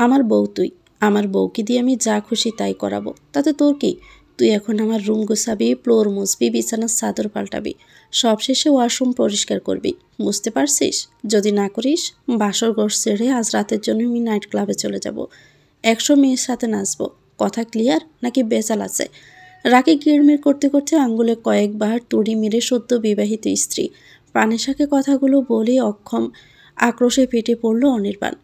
আমার বউ তুই, আমার বউকে দিয়ে আমি যা খুশি তাই করাবো, তাতে তোর কি? তুই এখন আমার রুম গোছাবি, ফ্লোর মুছবি, বিছানার চাদর পাল্টাবি, সব শেষে ওয়াশরুম পরিষ্কার করবি, বুঝতে পারছিস? যদি না করিস, বাসর ঘর ছেড়ে আজ রাতের জন্য আমি নাইট ক্লাবে চলে যাব, 100 মেয়ের সাথে নাচবো। কথা ক্লিয়ার নাকি বেচাল আছে? রাগে গিরমির করতে করতে আঙ্গুলে কয়েকবার তুড়ি মেরে সদ্য বিবাহিত স্ত্রী পানেশাকে কথাগুলো বলে অক্ষম আক্রোশে ফেটে পড়ল অনির্বাণ।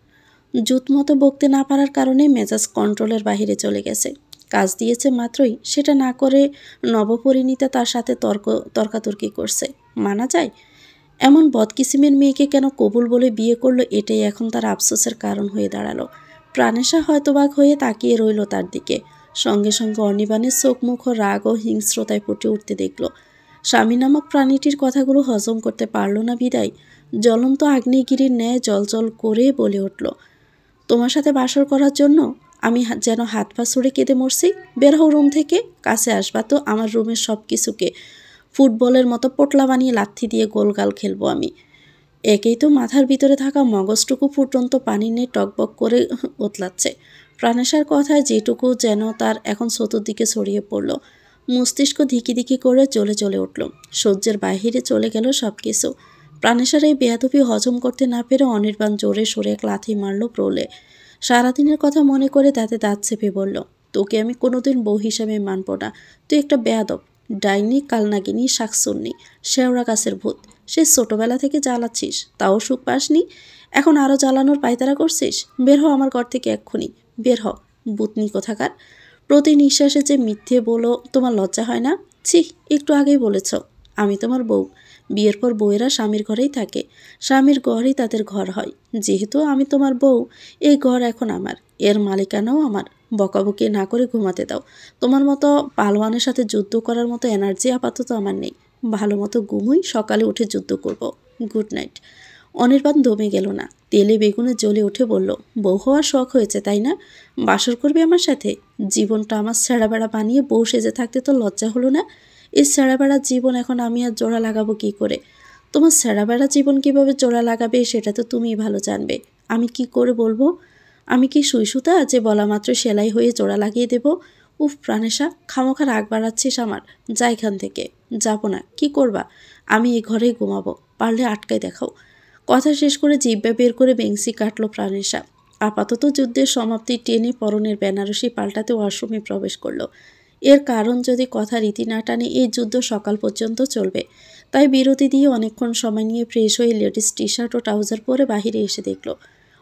জুতমতো বকতে না পারার কারণে মেজাজ কন্ট্রোলের বাহিরে চলে গেছে। কাজ দিয়েছে মাত্রই সেটা না করে নবপরিণীতা তার সাথে তর্কাতর্কি করছে, মানা যায়? এমন বদকিসিমের মেয়েকে কেন কবুল বলে বিয়ে করলো, এটাই এখন তার আফসোসের কারণ হয়ে দাঁড়ালো। প্রাণেশা হয়তোবাক হয়ে তাকিয়ে রইল তার দিকে। সঙ্গে সঙ্গে অনির্বাণের চোখ মুখ ও রাগ ও হিংস্রতায় ফুটে উঠতে দেখল। স্বামী নামক প্রাণীটির কথাগুলো হজম করতে পারল না বিদায় জ্বলন্ত আগ্নেয়গিরির ন্যায় জলজল করে বলে উঠল, তোমার সাথে বাসর করার জন্য আমি যেন হাত পা ছুড়ে কেঁদে মরছি। বের হও রুম থেকে, কাছে আসবা তো আমার রুমের সব কিছুকে ফুটবলের মতো পোটলা বানিয়ে লাথি দিয়ে গোলগাল খেলবো আমি। একেই তো মাথার ভিতরে থাকা মগজটুকু ফুটন্ত পানি নিয়ে টকবক করে ওতলাচ্ছে। প্রাণেশার কথায় যেটুকু যেন তার এখন চতুর্দিকে ছড়িয়ে পড়ল। মস্তিষ্ক ধিকি ধিকি করে চলে চলে উঠল, সহ্যের বাহিরে চলে গেল সব কিছু। প্রাণেশার এই বেয়াদবি হজম করতে না পেরে অনির্বাণ জোরে সরে এক লাথি মারল প্রলে। সারাদিনের কথা মনে করে তাতে দাঁত চেপে বলল, তোকে আমি কোনোদিন বউ হিসাবে মানব না। তুই একটা বেয়াদব, ডাইনি, কালনাগিনী, শাকসুন্নি, শেওড়া গাছের ভূত। সে ছোটবেলা থেকে জ্বালাচ্ছিস, তাও সুখ পাসনি, এখন আরও জ্বালানোর পায়তারা করছিস। বের হ আমার ঘর থেকে এক্ষুনি, বের হ বুতনি কোথাকার। প্রতি নিঃশ্বাসে যে মিথ্যে বলো, তোমার লজ্জা হয় না? ছি, একটু আগেই বলেছ আমি তোমার বউ। বিয়ের পর বউয়েরা স্বামীর ঘরেই থাকে, স্বামীর ঘরই তাদের ঘর হয়। যেহেতু আমি তোমার বউ, এই ঘর এখন আমার, এর মালিকানাও আমার। বকাবকি না করে ঘুমাতে দাও। তোমার মতো পালোয়ানের সাথে যুদ্ধ করার মতো এনার্জি আপাতত আমার নেই। ভালো মতো ঘুমোই, সকালে উঠে যুদ্ধ করব। Good night. অনির্বাণ দমে গেল না, তেলে বেগুনে জ্বলে উঠে বলল, বউ হওয়ার শখ হয়েছে তাই না? বাসর করবে আমার সাথে? জীবনটা আমার ছেঁড়াবেড়া বানিয়ে বউ সেজে থাকতে তো লজ্জা হলো না? এই ছেঁড়াবেড়া জীবন এখন আমি আর জোড়া লাগাবো কি করে? তোমার ছেঁড়াবেড়া জীবন কিভাবে জোড়া লাগাবে সেটা তো তুমিই ভালো জানবে। আমি কি করে বলবো? আমি কি সুই সুতা যে বলা মাত্র সেলাই হয়ে জোড়া লাগিয়ে দেব? উফ প্রাণেশা, খামোখা রাগ বাড়াচ্ছিস আমার। যা এখান থেকে। যাবো না, কি করবা? আমি এই ঘরেই ঘুমাবো, পারলে আটকায় দেখাও। কথা শেষ করে জিহ্বা বের করে বেংসি কাটল প্রাণেশা। আপাতত যুদ্ধের সমাপ্তি টেনে পরনের বেনারসি পাল্টাতে ওয়াশরুমে প্রবেশ করলো। এর কারণ যদি কথা রীতি না টানে এই যুদ্ধ সকাল পর্যন্ত চলবে। তাই বিরতি দিয়ে অনেকক্ষণ সময় নিয়ে ফ্রেশ হয়ে লেডিস টি শার্ট ও ট্রাউজার পরে বাহিরে এসে দেখল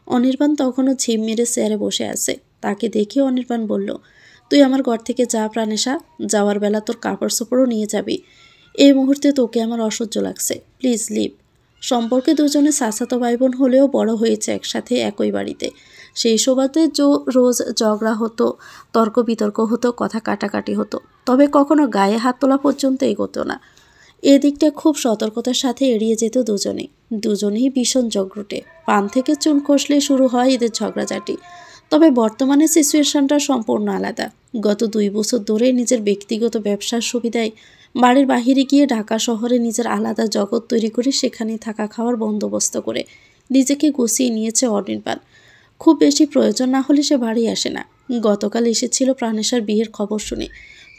অনির্বাণ তখনও ঝিম মেরে চেয়ারে বসে আছে। তাকে দেখে অনির্বাণ বলল, তুই আমার ঘর থেকে যা প্রাণেশা, যাওয়ার বেলা তোর কাপড় চোপড়ও নিয়ে যাবি। এই মুহূর্তে তোকে আমার অসহ্য লাগছে, প্লিজ লিভ। সম্পর্কে দুজনে চাচাতো ভাই বোন হলেও বড় হয়েছে একসাথে একই বাড়িতে। সেই সুবাদে রোজ ঝগড়া হতো, তর্ক বিতর্ক হতো, কথা কাটাকাটি হতো, তবে কখনো গায়ে হাত তোলা পর্যন্ত এগোতো না। এদিকটা খুব সতর্কতার সাথে এড়িয়ে যেত দুজনেই ভীষণ ঝগড়টে। পান থেকে চুন খসলে শুরু হয় এদের ঝগড়াঝাটি। তবে বর্তমানে সিচুয়েশনটা সম্পূর্ণ আলাদা। গত 2 বছর ধরে নিজের ব্যক্তিগত ব্যবসার সুবিধায় বাড়ির বাহিরে গিয়ে ঢাকা শহরে নিজের আলাদা জগৎ তৈরি করে সেখানেই থাকা খাওয়ার বন্দোবস্ত করে নিজেকে গুছিয়ে নিয়েছে অনির্বাণ। খুব বেশি প্রয়োজন না হলে সে বাড়ি আসে না। গতকাল এসেছিল প্রাণেশার বিয়ের খবর শুনে।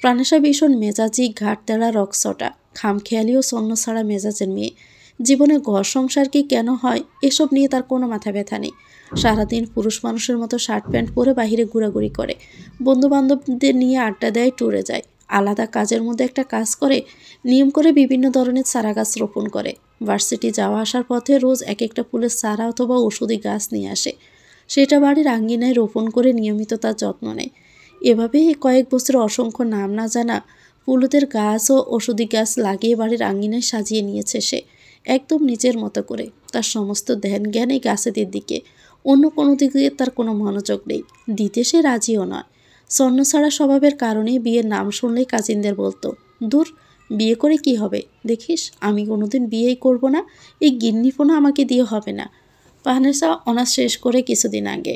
প্রাণেশা ভীষণ মেজাজি, ঘাটতেড়া, রকচটা, খামখেয়ালি ও ছন্নছাড়া মেজাজের মেয়ে। জীবনে ঘর সংসার কি কেন হয় এসব নিয়ে তার কোনো মাথা ব্যথা নেই। সারাদিন পুরুষ মানুষের মতো শার্ট প্যান্ট পরে বাহিরে ঘোরাঘুরি করে, বন্ধুবান্ধবদের নিয়ে আড্ডা দেয়, ট্যুরে যায়, আলাদা কাজের মধ্যে একটা কাজ করে, নিয়ম করে বিভিন্ন ধরনের চারা গাছ রোপণ করে। ভার্সিটি যাওয়া আসার পথে রোজ এক একটা ফুলের চারা অথবা ওষুধি গাছ নিয়ে আসে, সেটা বাড়ির আঙ্গিনায় রোপণ করে নিয়মিত তার যত্ন নেয়। এভাবেই কয়েক বছর অসংখ্য নাম না জানা ফুলদের গাছ ও ওষুধি গাছ লাগিয়ে বাড়ির আঙ্গিনায় সাজিয়ে নিয়েছে সে, একদম নিজের মতো করে। তার সমস্ত ধ্যান জ্ঞান এই গাছেদের দিকে, অন্য কোনো দিকে তার কোনো মনোযোগ নেই, দিতে সে রাজিও নয়। ছন্নছাড়া স্বভাবের কারণে বিয়ের নাম শুনলেই কাজিনদের বলতো, দূর, বিয়ে করে কি হবে, দেখিস আমি কোনোদিন বিয়েই করব না, এই গিন্নিপোনা আমাকে দিয়ে হবে না। পাহানেসা অনার্স শেষ করে কিছুদিন আগে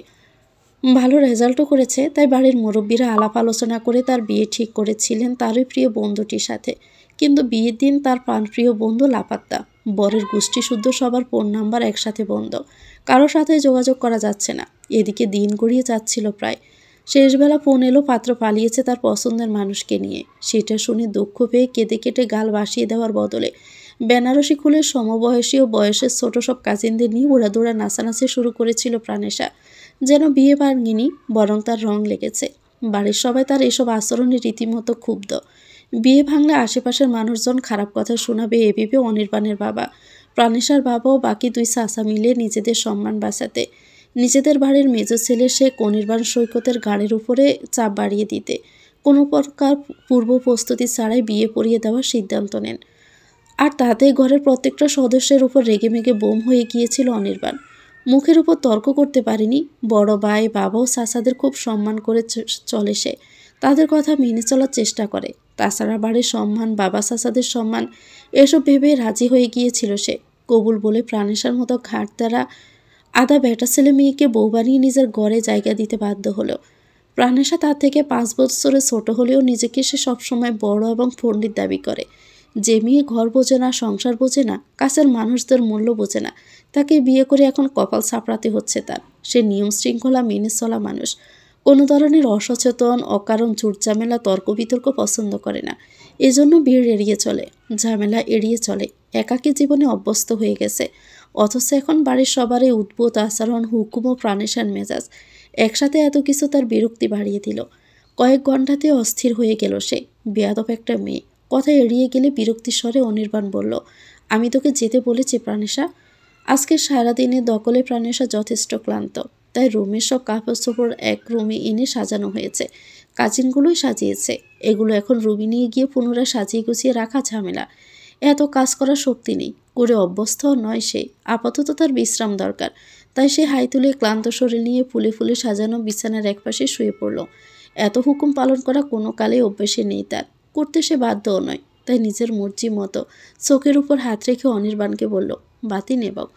ভালো রেজাল্টও করেছে, তাই বাড়ির মুরব্বীরা আলাপ আলোচনা করে তার বিয়ে ঠিক করেছিলেন তারই প্রিয় বন্ধুটির সাথে। কিন্তু বিয়ের দিন তার প্রাণপ্রিয় বন্ধু লাপাত্তা। বরের গোষ্ঠী শুদ্ধ সবার ফোন নাম্বার একসাথে বন্ধ, কারোর সাথে যোগাযোগ করা যাচ্ছে না। এদিকে দিন গড়িয়ে যাচ্ছিল প্রায়। শেষবেলা ফোন এলো, পাত্র পালিয়েছে তার পছন্দের মানুষকে নিয়ে। সেটা শুনে দুঃখ পেয়ে কেঁদে কেটে গাল ভাসিয়ে দেওয়ার বদলে বেনারসি খুলে সমবয়সী ও বয়সের ছোট সব কাজিনদের নিয়ে উড়াদৌড়া নাচানাচি শুরু করেছিল প্রাণেশা। যেন বিয়ে ভাঙেনি, বরং তার রং লেগেছে। বাড়ির সবাই তার এসব আচরণে রীতিমতো ক্ষুব্ধ। বিয়ে ভাঙলে আশেপাশের মানুষজন খারাপ কথা শোনাবে এ ভেবে অনির্বাণের বাবা, প্রাণেশার বাবা ও বাকি দুই চাচা মিলে নিজেদের সম্মান বাঁচাতে নিজেদের বাড়ির মেজ ছেলে শেখ অনির্বাণ সৈকতের গাড়ির উপরে চাপ বাড়িয়ে দিতে কোনো প্রকার পূর্ব প্রস্তুতি ছাড়াই বিয়ে পড়িয়ে দেওয়ার সিদ্ধান্ত নেন। আর তাতেই ঘরের প্রত্যেকটা সদস্যের উপর রেগেমেগে বোম হয়ে গিয়েছিল অনির্বাণ। মুখের উপর তর্ক করতে পারেনি। বড় ভাই, বাবা ও চাচাদের খুব সম্মান করে চলে সে। তাদের কথা মেনে চলার চেষ্টা করে। তাছাড়া বাড়ির সম্মান, বাবা চাচাদের সম্মান, এসব ভেবে রাজি হয়ে গিয়েছিল সে। কবুল বলে প্রাণেশার মতো ঘাট দ্বারা আধা বেটা ছেলে মেয়েকে বউ বানিয়ে নিজের ঘরে জায়গা দিতে বাধ্য হলো। প্রাণেশা তার থেকে 5 বছরের ছোট হলেও নিজেকে সে সবসময় বড় এবং পণ্ডিত দাবি করে। যে মেয়ে ঘর বোঝে না, সংসার বোঝে না, কাছের মানুষদের মূল্য বোঝে না, তাকে বিয়ে করে এখন কপাল চাপড়াতে হচ্ছে তার। সে নিয়ম শৃঙ্খলা মেনে চলা মানুষ। কোনো ধরনের অসচেতন, অকারণ ঝুটঝামেলা, তর্ক বিতর্ক পছন্দ করে না। এজন্য বিয়ে এড়িয়ে চলে, ঝামেলা এড়িয়ে চলে। একাকী জীবনে অভ্যস্ত হয়ে গেছে। অথচ এখন বাড়ির সবারই উদ্ভূত আচরণ, হুকুম ও প্রাণেশার মেজাজ একসাথে এত কিছু তার বিরক্তি বাড়িয়ে দিল। কয়েক ঘন্টাতে অস্থির হয়ে গেল সে। বেয়াদব একটা মেয়ে। কথা এড়িয়ে গেলে বিরক্তির স্বরে অনির্বাণ বলল, আমি তোকে যেতে বলেছি প্রাণেশা। আজকে সারাদিনে দখলে প্রাণেশা যথেষ্ট ক্লান্ত। তাই রুমের সব কাপড় চোপড় এক রুমে এনে সাজানো হয়েছে। কাজিনগুলোই সাজিয়েছে। এগুলো এখন রুমে নিয়ে গিয়ে পুনরায় সাজিয়ে গুছিয়ে রাখা ঝামেলা। এত কাজ করার শক্তি নেই, করে অভ্যস্ত নয় সে। আপাতত তার বিশ্রাম দরকার। তাই সে হাই তুলে ক্লান্ত শরীর নিয়ে ফুলে ফুলে সাজানো বিছানার একপাশে শুয়ে পড়ল। এত হুকুম পালন করা কোনো কালেই অভ্যেসে নেই তার। করতে সে বাধ্যও নয়। তাই নিজের মর্জি মতো চোখের উপর হাত রেখে অনির্বাণকে বলল, বাতি নেবাও।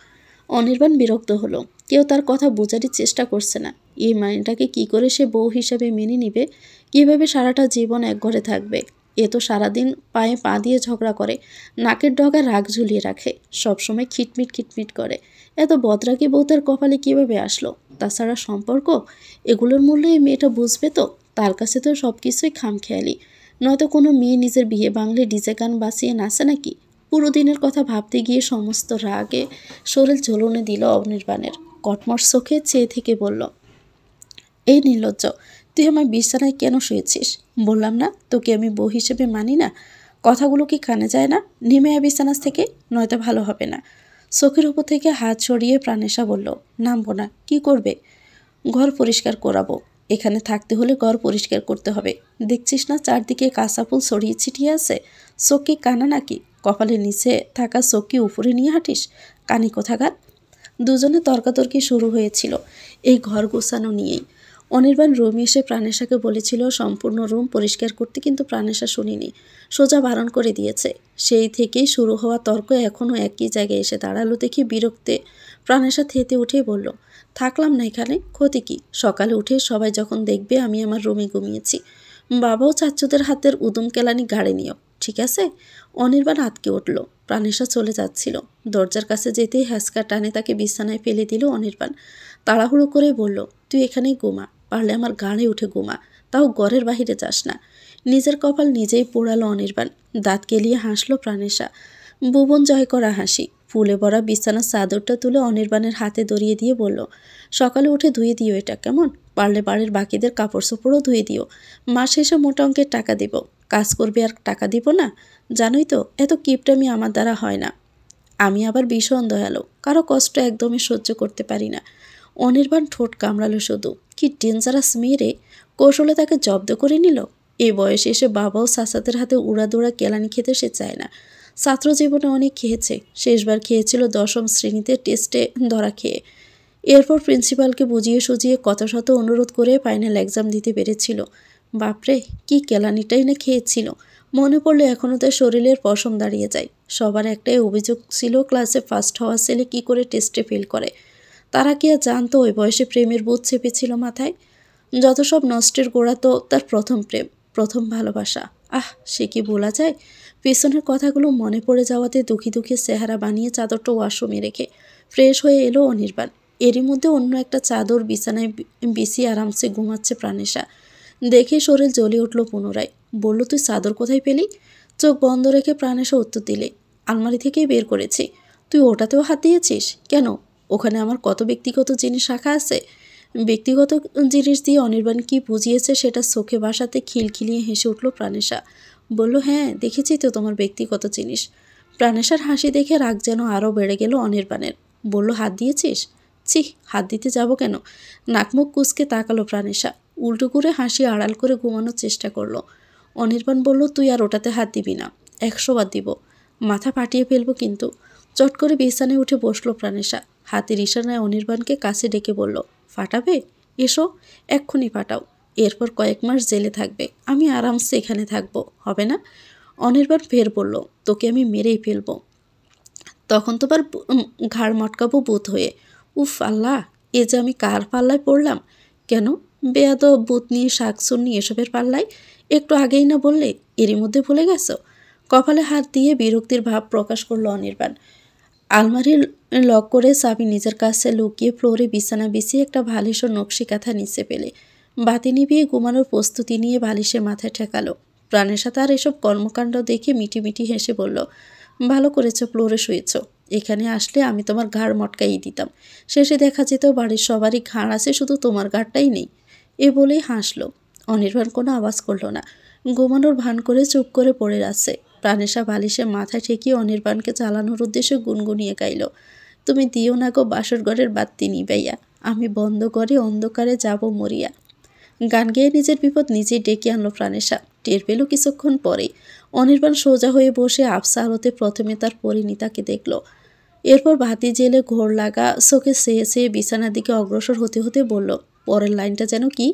অনির্বাণ বিরক্ত হলো। কেউ তার কথা বোঝারই চেষ্টা করছে না। এই মাইনটাকে কি করে সে বউ হিসাবে মেনে নিবে? কিভাবে সারাটা জীবন এক ঘরে থাকবে? এ তো সারাদিন পায়ে পা দিয়ে ঝগড়া করে, নাকের ডগা রাগ ঝুলিয়ে রাখে, সবসময় খিটমিট খিটমিট করে। এত বদরাগী বউ তার কপালে কীভাবে আসলো? তাছাড়া সম্পর্ক, এগুলোর মূল্য এই মেয়েটা বুঝবে তো? তার কাছে তো সব কিছুই খামখেয়ালি। নয়তো কোনো মেয়ে নিজের বিয়ে বাংলে ডিজে গান বাঁচিয়ে নাচে নাকি? পুরো দিনের কথা ভাবতে গিয়ে সমস্ত রাগে শরীর জ্বলনে দিল অনির্বাণের। কটমট চোখে চেয়ে থেকে বলল, এই নির্লজ্জ, তুই আমার বিছানায় কেন শুয়েছিস? বললাম না তোকে আমি বউ হিসেবে মানি না? কথাগুলো কি কানে যায় না? নেমে আয় বিছানা থেকে, নয়তো ভালো হবে না। চোখের উপর থেকে হাত সরিয়ে প্রাণেশা বলল, নামবো না। কি করবে? ঘর পরিষ্কার করাবো। এখানে থাকতে হলে ঘর পরিষ্কার করতে হবে। দেখছিস না চারদিকে কাঁচা ফুল ছড়িয়ে ছিটিয়ে আছে? চোখ কি কানা নাকি? কপালের নিচে থাকা চোখ কি উপরে নিয়ে হাঁটিস? কানি কোথাকার। দুজনে তর্কাতর্কি শুরু হয়েছিল এই ঘর গোছানো নিয়েই। অনির্বাণ রুমে এসে প্রাণেশাকে বলেছিল সম্পূর্ণ রুম পরিষ্কার করতে, কিন্তু প্রাণেশা শুনিনি। সোজা বারণ করে দিয়েছে। সেই থেকেই শুরু হওয়া তর্ক এখনও একই জায়গায় এসে দাঁড়ালো দেখে বিরক্তে প্রাণেশা থেতে উঠেই বলল, থাকলাম না এখানে, ক্ষতি কি? সকালে উঠে সবাই যখন দেখবে আমি আমার রুমে ঘুমিয়েছি। বাবাও চাচ্চুদের হাতের উদুম কেলানি গাড়ি নিও, ঠিক আছে? অনির্বাণ আটকে উঠল। প্রাণেশা চলে যাচ্ছিল। দরজার কাছে যেতেই হ্যাঁচকা টানে তাকে বিছানায় ফেলে দিল অনির্বাণ। তাড়াহুড়ো করে বলল, তুই এখানেই ঘুমা, পারলে আমার গাড়ে উঠে ঘুমা, তাও ঘরের বাহিরে যাস না। নিজের কপাল নিজেই পোড়ালো অনির্বাণ। দাঁত কেলিয়ে হাসল প্রাণেশা। ভুবন জয় করা হাসি। ফুলে ভরা বিছানার চাদরটা তুলে অনির্বাণের হাতে ধরিয়ে দিয়ে বলল, সকালে উঠে ধুয়ে দিও এটা, কেমন? পারলে বাড়ির বাকিদের কাপড় চোপড়ও ধুয়ে দিও। মাস শেষে মোটা অঙ্কের টাকা দিব। কাজ করবে আর টাকা দিব না? জানোই তো এত কিপটামি আমার দ্বারা হয় না। আমি আবার ভীষণ দয়ালু, কারো কষ্ট একদমই সহ্য করতে পারি না। অনির্বাণ ঠোঁট কামড়ালো শুধু। কি ডেঞ্জারাস মেয়ে রে! কৌশলে তাকে জব্দ করে নিল। এই বয়সে এসে বাবা ও চাচাদের হাতে উড়াদৌড়া কেলানি খেতে সে চায় না। ছাত্র জীবনে অনেক খেয়েছে। শেষবার খেয়েছিল 10ম শ্রেণীতে টেস্টে ধরা খেয়ে। এরপর প্রিন্সিপালকে বুঝিয়ে সুজিয়ে কত শত অনুরোধ করে ফাইনাল এক্সাম দিতে পেরেছিল। বাপরে, কি কেলানিটাই না খেয়েছিল! মনে পড়লে এখনও তার শরীরের পশম দাঁড়িয়ে যায়। সবার একটাই অভিযোগ ছিল, ক্লাসে ফার্স্ট হওয়া ছেলে কী করে টেস্টে ফেল করে। তারা কি আর জানতো ওই বয়সে প্রেমের বোধ চেপেছিল মাথায়? যত সব নষ্টের গোড়া তো তার প্রথম প্রেম, প্রথম ভালোবাসা। আহ, সে কি বলা যায়? পেছনের কথাগুলো মনে পড়ে যাওয়াতে দুঃখী দুঃখী চেহারা বানিয়ে চাদরটা ওয়াশরুমে রেখে ফ্রেশ হয়ে এলো অনির্বাণ। এরই মধ্যে অন্য একটা চাদর বিছানায় বিছিয়ে আরামসে ঘুমাচ্ছে প্রাণেশা। দেখে শরীর জ্বলে উঠল পুনরায়। বলল, তুই চাদর কোথায় পেলি? চোখ বন্ধ রেখে প্রাণেশা উত্তর দিলে, আলমারি থেকেই বের করেছি। তুই ওটাতেও হাত দিয়েছিস কেন? ওখানে আমার কত ব্যক্তিগত জিনিস রাখা আছে। ব্যক্তিগত জিনিস দিয়ে অনির্বাণ কি বুঝিয়েছে সেটা চোখে ভাসাতে খিলখিলিয়ে হেসে উঠল প্রাণেশা। বলল, হ্যাঁ দেখেছি তো তোমার ব্যক্তিগত জিনিস। প্রাণেশার হাসি দেখে রাগ যেন আরও বেড়ে গেল অনির্বাণের। বলল, হাত দিয়েছিস? ছি, হাত দিতে যাব কেন? নাকমুখ কুঁচকে তাকালো প্রাণেশা। উল্টো করে হাসি আড়াল করে ঘুমানোর চেষ্টা করলো। অনির্বাণ বলল, তুই আর ওটাতে হাত দিবি না। 100 বার দিব। মাথা ফাটিয়ে ফেলবো কিন্তু। চট করে বিছানায় উঠে বসলো প্রাণেশা। হাতের ইশারায় অনির্বাণকে কাছে ডেকে বলল, ফাটাবে? এসো, এক্ষুনি ফাটাও। এরপর কয়েক মাস জেলে থাকবে, আমি আরামসে এখানে থাকবো, হবে না? অনির্বাণ ফের বলল, তোকে আমি মেরেই ফেলবো। তখন তোমার ঘাড় মটকাবো ভূত হয়ে। উফ আল্লাহ, এ যে আমি কার পাল্লায় পড়লাম! কেন? বেয়াদব, ভূত নিয়ে শাকচুন্নি এসবের পাল্লায়। একটু আগেই না বললে, এরই মধ্যে ভুলে গেছো? কপালে হাত দিয়ে বিরক্তির ভাব প্রকাশ করলো অনির্বাণ। আলমারির লক করে চাবি নিজের কাছে লুকিয়ে ফ্লোরে বিছানা বিছিয়ে একটা বালিশ ও নকশি কাঁথা নিচে পেলে বাতি নিভিয়ে ঘুমানোর প্রস্তুতি নিয়ে বালিশের মাথায় ঠেকালো। প্রাণেশা তার এসব কর্মকাণ্ড দেখে মিটি মিটি হেসে বলল, ভালো করেছো ফ্লোরে শুয়েছ। এখানে আসলে আমি তোমার ঘাড় মটকাই দিতাম। শেষে দেখা যেত বাড়ির সবারই ঘাড় আছে, শুধু তোমার ঘাড়টাই নেই। এ বলেই হাসলো। অনির্বাণ কোনো আওয়াজ করল না। ঘুমানোর ভান করে চুপ করে পড়ে আছে। প্রাণেশা বালিশে মাথায় ঠেকিয়ে অনির্বাণকে চালানোর উদ্দেশ্যে গুনগুনিয়ে গাইল, তুমি দিও না গো বাসর ঘরের বাত্তি নিবাইয়া, আমি বন্ধ করে অন্ধকারে যাব মরিয়া। গান গেয়ে নিজের বিপদ নিজেই ডেকে আনলো প্রাণেশা। টের পেল কিছুক্ষণ পরেই। অনির্বাণ সোজা হয়ে বসে আবসা আলোতে প্রথমে তার পরিণীতাকে দেখল। এরপর বাতি জেলে ঘোর লাগা চোখে চেয়ে চেয়ে বিছানার দিকে অগ্রসর হতে হতে বলল, পরের লাইনটা যেন কি?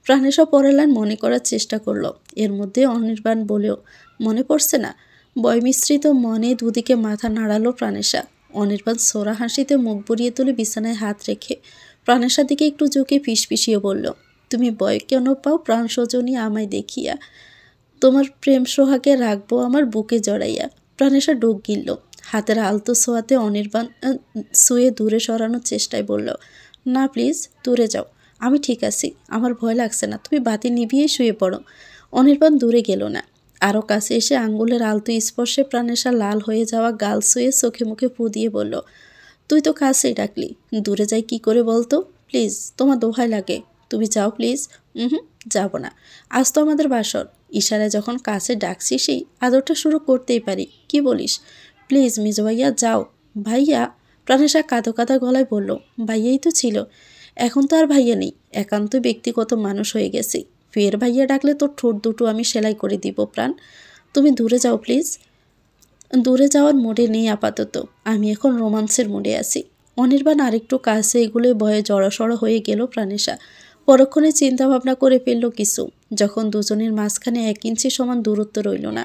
প্রাণেশা পরের লাইন মনে করার চেষ্টা করলো। এর মধ্যে অনির্বাণ বলেও, মনে পড়ছে না? বয় মিশ্রিত মনে দুদিকে মাথা নাড়ালো প্রাণেশা। অনির্বাণ সোরা হাসিতে মুখ বুড়িয়ে তুলে বিছানায় হাত রেখে প্রাণেশার দিকে একটু ঝুঁকে ফিসফিসিয়ে বলল, তুমি ভয় কেন পাও প্রাণ সজনী আমায় দেখিয়া? তোমার প্রেম সোহাগে রাখবো আমার বুকে জড়াইয়া। প্রাণেশা ডুব গিলল। হাতের আলতো ছোঁয়াতে অনির্বাণ শুয়ে দূরে সরানোর চেষ্টায় বলল, না প্লিজ, দূরে যাও। আমি ঠিক আছি, আমার ভয় লাগছে না, তুমি বাতি নিভিয়ে শুয়ে পড়ো। অনির্বাণ দূরে গেল না। আরও কাছে এসে আঙ্গুলের আলতো স্পর্শে প্রাণেশা লাল হয়ে যাওয়া গাল শুয়ে চোখে মুখে ফু দিয়ে বলল, তুই তো কাছেই ডাকলি, দূরে যাই কি করে বলতো? প্লিজ, তোমার দোহাই লাগে, তুমি যাও প্লিজ। হুম, যাব না। আজ তো আমাদের বাসর। ইশারায় যখন কাছে ডাকছি সেই আদরটা শুরু করতেই পারি, কি বলিস? প্লিজ মেজো ভাইয়া, যাও। ভাইয়া? প্রাণেশা কাঁদো কাঁদা গলায় বলল, ভাইয়াই তো ছিল, এখন তো আর ভাইয়া নেই, একান্ত ব্যক্তিগত মানুষ হয়ে গেছি। ফের ভাইয়া ডাকলে তোর ঠোঁট দুটো আমি সেলাই করে দিব প্রাণ। তুমি দূরে যাও প্লিজ। দূরে যাওয়ার মোডে নেই আপাতত, আমি এখন রোমান্সের মোডে আছি। অনির্বাণ আরেকটু কাছে এগুলো ভয়ে জড়সড় হয়ে গেল প্রাণেশা। পরক্ষণে চিন্তা ভাবনা করে ফেলল কিছু। যখন দুজনের মাঝখানে 1 ইঞ্চি সমান দূরত্ব রইল না,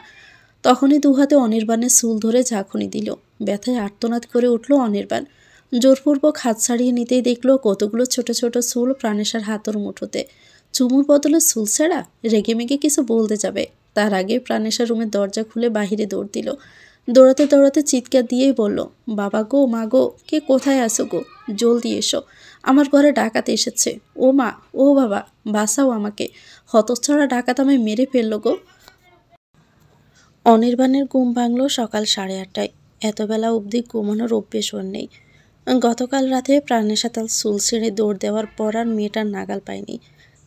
তখনই দুহাতে অনির্বাণের চুল ধরে ঝাঁকুনি দিল। ব্যথায় আর্তনাদ করে উঠল অনির্বাণ। জোরপূর্বক হাত ছাড়িয়ে নিতেই দেখল কতগুলো ছোট ছোট চুল প্রাণেশার হাতের মুঠোতে। চুমুর বদলে চুল ছেঁড়া? রেগেমেগে কিছু বলতে যাবে, তার আগে প্রাণেশা রুমের দরজা খুলে বাহিরে দৌড় দিল। দৌড়াতে দৌড়াতে চিৎকার দিয়েই বলল, বাবা গো, মা গো, কে কোথায় আছো গো? জলদি এসো, আমার ঘরে ডাকাত এসেছে। ও মা, ও বাবা, বাঁচাও আমাকে, হতচ্ছাড়া ডাকাত আমায় মেরে ফেললো গো। অনির্বাণের ঘুম ভাঙল সকাল 8:30টায়। এতবেলা অবধি ঘুমানোর অভ্যেস ওর নেই। গতকাল রাতে প্রাণেশা তার চুল ছেড়ে দৌড় দেওয়ার পর আর মেয়েটার নাগাল পায়নি।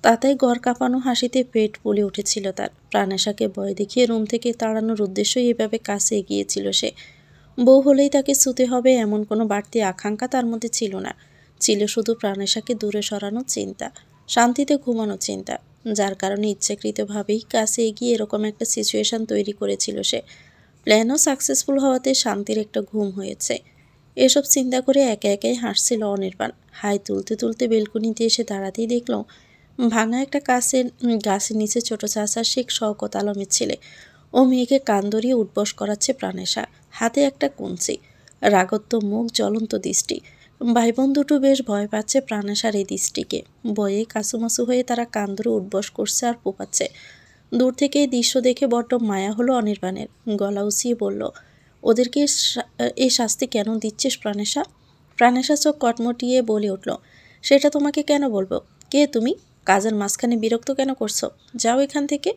তাতেই গড় কাঁপানো হাসিতে পেট ফুলে উঠেছিল তার। প্রাণেশাকে ভয় দেখিয়ে রুম থেকে তাড়ানোর উদ্দেশ্যই এভাবে কাছে এগিয়েছিল সে। বউ হলেই তাকে ছুতে হবে এমন কোনো বাড়তি আকাঙ্ক্ষা তার মধ্যে ছিল না। ছিল শুধু প্রাণেশাকে দূরে সরানোর চিন্তা, শান্তিতে ঘুমানোর চিন্তা, যার কারণে ইচ্ছাকৃতভাবেই কাছে এগিয়ে এরকম একটা সিচুয়েশন তৈরি করেছিল সে। প্ল্যানও সাকসেসফুল হওয়াতে শান্তির একটা ঘুম হয়েছে। এসব চিন্তা করে একে একাই হাসছিল অনির্বাণ। হাই তুলতে তুলতে বেলকনিতে এসে দাঁড়াতেই দেখল ভাঙা একটা গাছের নিচে ছোট চাচা শেখ শওকত আলমের ছেলে ও মেয়েকে কান ধরিয়ে উঠবস করাচ্ছে প্রাণেশা। হাতে একটা কঞ্চি, রাগত্ব মুখ, জ্বলন্ত দৃষ্টি। ভাই বোন দুটো বেশ ভয় পাচ্ছে প্রাণেশার এই দৃষ্টিকে। ভয়ে কাসুমাসু হয়ে তারা কান ধরে উঠবস করছে আর পোপাচ্ছে। দূর থেকে এই দৃশ্য দেখে বড্ড মায়া হলো অনির্বাণের। গলা উঁচিয়ে বলল, ওদেরকে এই শাস্তি কেন দিচ্ছিস প্রাণেশা? প্রাণেশা চোখ কটমটিয়ে বলে উঠল, সেটা তোমাকে কেন বলবো? কে তুমি? কাজের মাঝখানে বিরক্ত কেন করছো? যাও এখান থেকে।